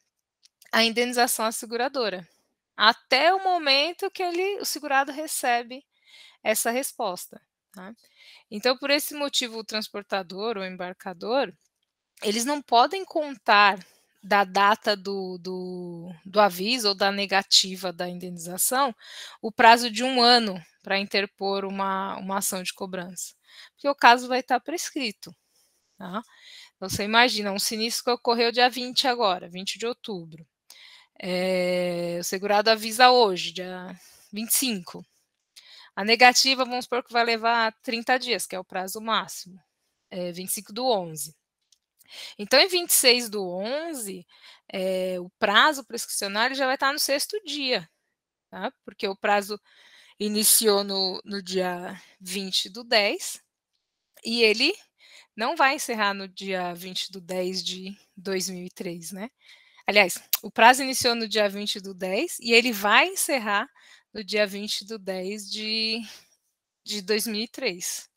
à indenização à seguradora, até o momento que o segurado recebe essa resposta. Tá? Então, por esse motivo, o transportador ou embarcador, eles não podem contar da data do aviso ou da negativa da indenização o prazo de 1 ano para interpor uma ação de cobrança, porque o caso vai estar prescrito. Tá? Então, você imagina, um sinistro que ocorreu dia 20 agora, 20 de outubro. O segurado avisa hoje, dia 25. A negativa, vamos supor que vai levar 30 dias, que é o prazo máximo, 25 do 11. Então, em 26 do 11, o prazo prescricionário já vai estar no 6º dia, tá? Porque o prazo iniciou no dia 20 do 10 e ele não vai encerrar no dia 20 do 10 de 2003, né? Aliás, o prazo iniciou no dia 20 do 10 e ele vai encerrar no dia 20 do 10 de 2003.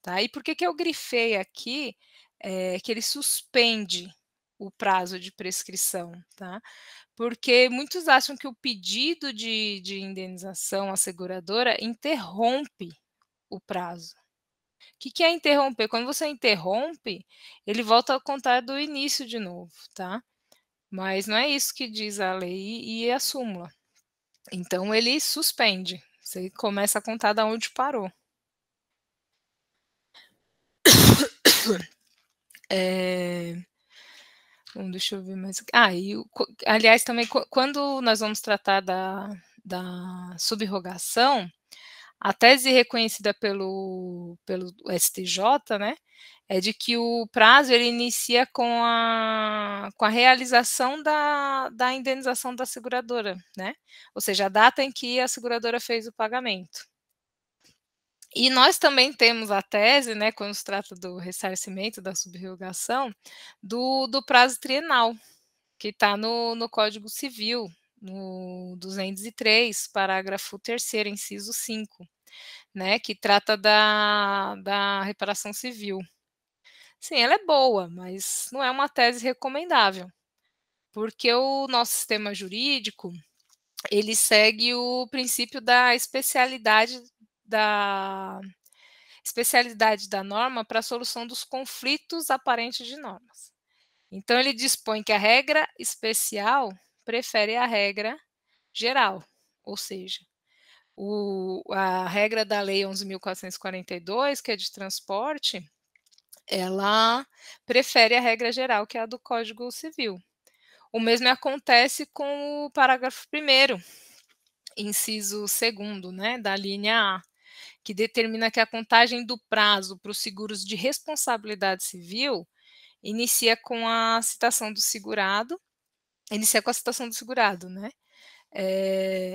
Tá? E por que eu grifei aqui que ele suspende o prazo de prescrição? Tá? Porque muitos acham que o pedido de indenização à seguradora interrompe o prazo. O que é interromper? Quando você interrompe, ele volta a contar do início de novo, tá? Mas não é isso que diz a lei e a súmula. Então, ele suspende. Você começa a contar da onde parou. Bom, deixa eu ver mais. Aliás, também, quando nós vamos tratar da subrogação, a tese reconhecida pelo STJ, né, é de que o prazo ele inicia com a realização da indenização da seguradora, né? Ou seja, a data em que a seguradora fez o pagamento. E nós também temos a tese, né, quando se trata do ressarcimento, da subrogação, do prazo trienal, que está no Código Civil, no 203, parágrafo 3º, inciso 5, né, que trata da reparação civil. Sim, ela é boa, mas não é uma tese recomendável, porque o nosso sistema jurídico, ele segue o princípio da especialidade da norma para a solução dos conflitos aparentes de normas. Então, ele dispõe que a regra especial prefere a regra geral, ou seja, a regra da Lei 11.442, que é de transporte, ela prefere a regra geral, que é a do Código Civil. O mesmo acontece com o parágrafo 1º, inciso 2º, né, da linha A, que determina que a contagem do prazo para os seguros de responsabilidade civil inicia com a citação do segurado, né?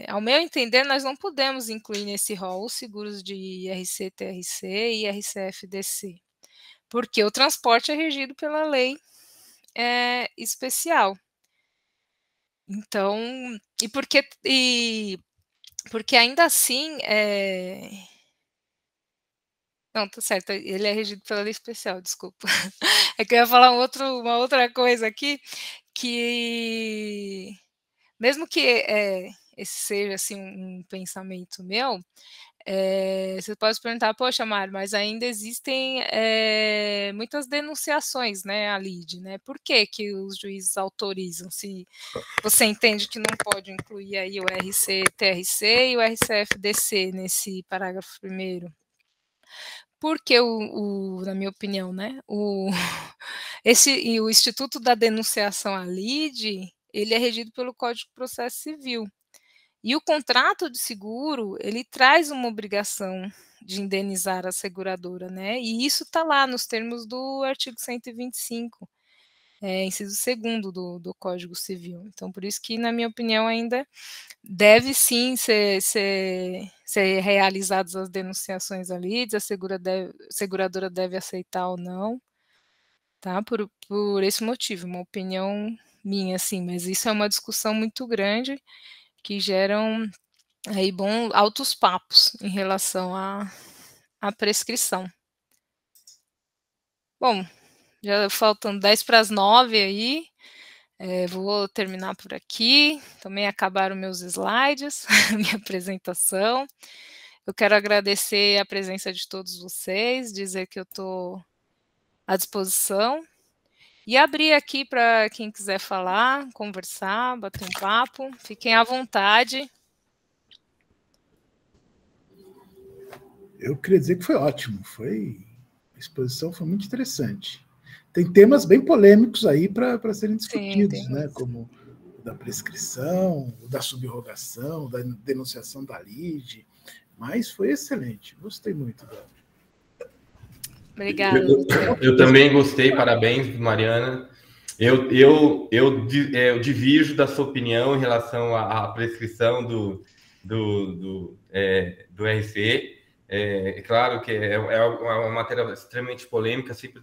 Ao meu entender, nós não podemos incluir nesse rol os seguros de IRC-TRC e IRC-FDC, porque o transporte é regido pela lei especial. Então, porque ainda assim, não, tá certo, ele é regido pela lei especial, desculpa. É que eu ia falar uma outra coisa aqui, que mesmo que esse seja assim um pensamento meu, você pode se perguntar: "Poxa, Mário, mas ainda existem, muitas denunciações, né, à lide, né, por que que os juízes autorizam? Se você entende que não pode incluir aí o RC-TRC e o RCF-DC nesse parágrafo 1º?" Porque na minha opinião, né, o Instituto da Denunciação à lide, ele é regido pelo Código de Processo Civil. E o contrato de seguro, ele traz uma obrigação de indenizar a seguradora, né, e isso está lá nos termos do artigo 125, inciso 2º do Código Civil. Então, por isso que, na minha opinião, ainda deve sim ser realizadas as denunciações à lide, a seguradora deve aceitar ou não, tá, por esse motivo, uma opinião minha, assim, mas isso é uma discussão muito grande, que geram aí altos papos em relação à prescrição. Bom, já faltam 8:50 aí, vou terminar por aqui, também acabaram meus slides, minha apresentação. Eu quero agradecer a presença de todos vocês, dizer que eu estou à disposição, e abrir aqui para quem quiser falar, conversar, bater um papo, fiquem à vontade. Eu queria dizer que foi ótimo, a exposição foi muito interessante. Tem temas bem polêmicos aí para serem discutidos, sim, né? Como o da prescrição, o da subrogação, da denunciação da lide, mas foi excelente, gostei muito dela. Obrigada. Eu também gostei, parabéns, Mariana. Eu divirjo da sua opinião em relação à prescrição do RC. É claro que é uma matéria extremamente polêmica, sempre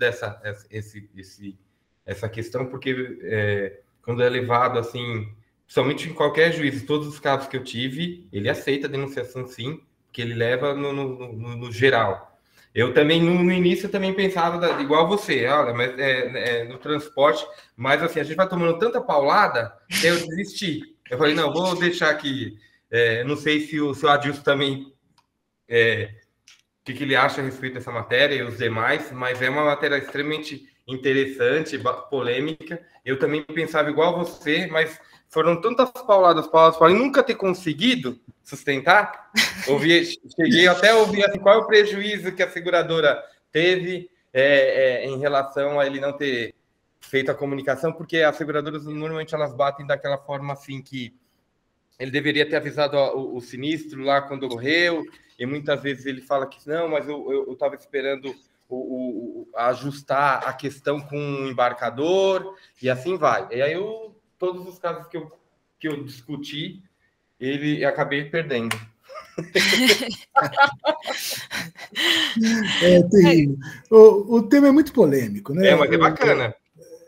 essa questão, porque quando é levado assim, principalmente em qualquer juiz, em todos os casos que eu tive, ele aceita a denunciação sim, porque ele leva no geral. Eu também, no início, eu também pensava igual você, olha, mas no transporte, mas assim, a gente vai tomando tanta paulada, que eu desisti. Eu falei, não, vou deixar aqui, não sei se o seu Adilson também, o que ele acha a respeito dessa matéria e os demais, mas é uma matéria extremamente interessante, polêmica. Eu também pensava igual você, mas foram tantas pauladas, e nunca ter conseguido sustentar. Cheguei até a ouvir assim, qual é o prejuízo que a seguradora teve em relação a ele não ter feito a comunicação, porque as seguradoras normalmente elas batem daquela forma assim que ele deveria ter avisado o sinistro lá quando ocorreu, e muitas vezes ele fala que não, mas eu estava esperando ajustar a questão com o embarcador, e assim vai. E aí todos os casos que eu discuti, acabei perdendo. Terrível. O tema é muito polêmico, né? Mas é bacana.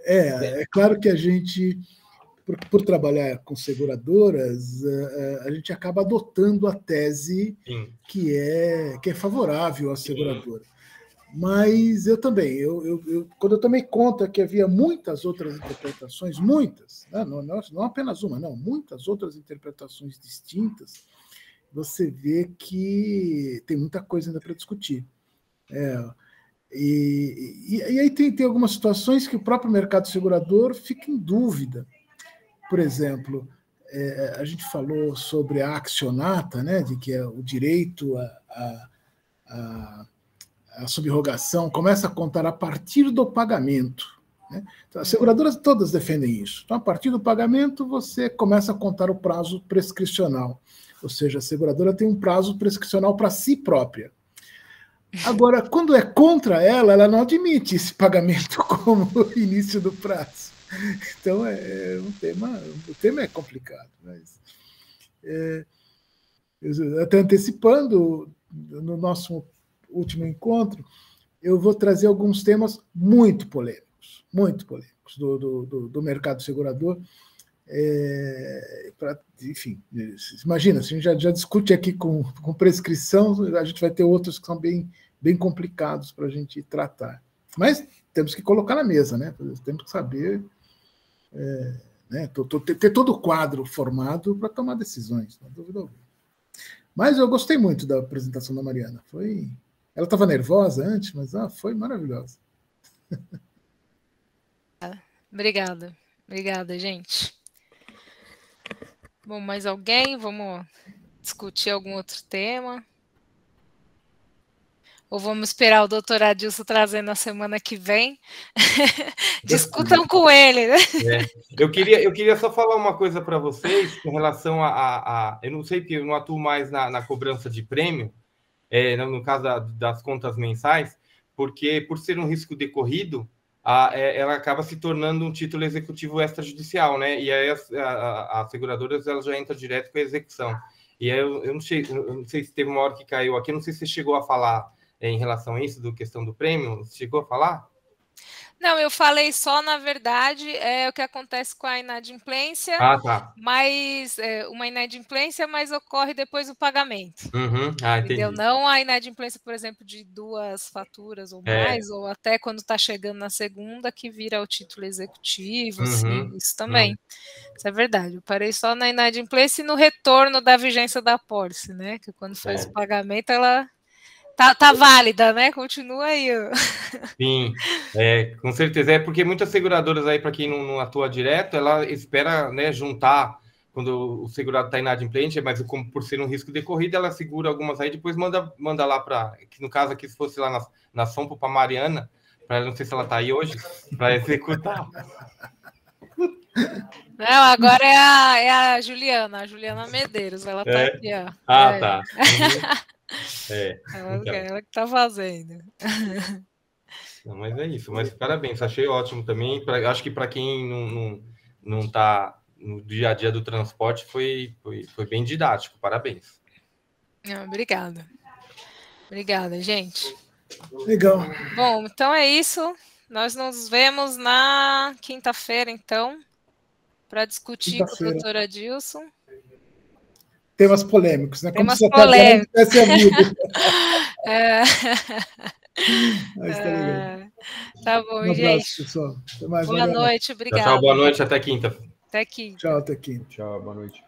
É claro que a gente, por trabalhar com seguradoras, a gente acaba adotando a tese que é favorável à seguradora. Mas eu também, quando eu tomei conta que havia muitas outras interpretações, muitas, né? Não apenas uma, não, muitas outras interpretações distintas, você vê que tem muita coisa ainda para discutir. E aí tem algumas situações que o próprio mercado segurador fica em dúvida. Por exemplo, a gente falou sobre a accionata, né, de que é o direito a subrogação começa a contar a partir do pagamento, né? Então, as seguradoras todas defendem isso. Então, a partir do pagamento, você começa a contar o prazo prescricional. Ou seja, a seguradora tem um prazo prescricional para si própria. Agora, quando é contra ela não admite esse pagamento como início do prazo. Então, o tema é complicado. Mas, até antecipando, no nosso último encontro, eu vou trazer alguns temas muito polêmicos do mercado segurador. Enfim, imagina, se a gente já discute aqui com prescrição, a gente vai ter outros que são bem complicados para a gente tratar. Mas temos que colocar na mesa, né? Temos que saber né? Ter todo o quadro formado para tomar decisões, não há dúvida alguma. Mas eu gostei muito da apresentação da Mariana. Ela estava nervosa antes, mas foi maravilhosa. Obrigada. Obrigada, gente. Bom, mais alguém? Vamos discutir algum outro tema? Ou vamos esperar o doutor Adilson trazer na semana que vem? Discutam com ele, né? Eu queria só falar uma coisa para vocês com relação eu não sei, porque eu não atuo mais na cobrança de prêmio, no caso das contas mensais, porque por ser um risco decorrido, ela acaba se tornando um título executivo extrajudicial, né? E aí as seguradoras elas já entram direto com a execução. E aí eu não sei se teve uma hora que caiu aqui, não sei se você chegou a falar em relação a isso, questão do prêmio, você chegou a falar? Não, eu falei só, na verdade, o que acontece com a inadimplência, Tá. Mas uma inadimplência, mas ocorre depois do pagamento. Entendeu? Não a inadimplência, por exemplo, de 2 faturas ou mais, ou até quando está chegando na segunda, que vira o título executivo, assim, isso também. Isso é verdade. Eu parei só na inadimplência e no retorno da vigência da pólice, né? Que quando faz o pagamento, ela tá válida, né? Continua aí. Sim, com certeza. Porque muitas seguradoras aí, para quem não atua direto, ela espera, né, juntar quando o segurado está inadimplente, mas como por ser um risco decorrido, ela segura algumas aí, depois manda lá para, que no caso aqui, se fosse lá na Sompo, para Mariana, não sei se ela está aí hoje, para executar. Não, agora é a Juliana Medeiros, ela está aqui, ó. Tá. Ela que está fazendo. Não, mas é isso. Mas parabéns, achei ótimo também. Acho que para quem não está no dia a dia do transporte foi bem didático. Parabéns. Obrigada. Obrigada, gente. Legal. Bom, então é isso. Nós nos vemos na quinta-feira, então, para discutir com o doutor Adilson. Temas polêmicos, né? Temas polêmicos. Como se amigo. Mas tá legal. Tá bom, um gente. abraço, pessoal. Até mais. Boa noite, obrigada. Tchau, boa noite, até quinta. Até quinta. Tchau, até quinta. Tchau, boa noite.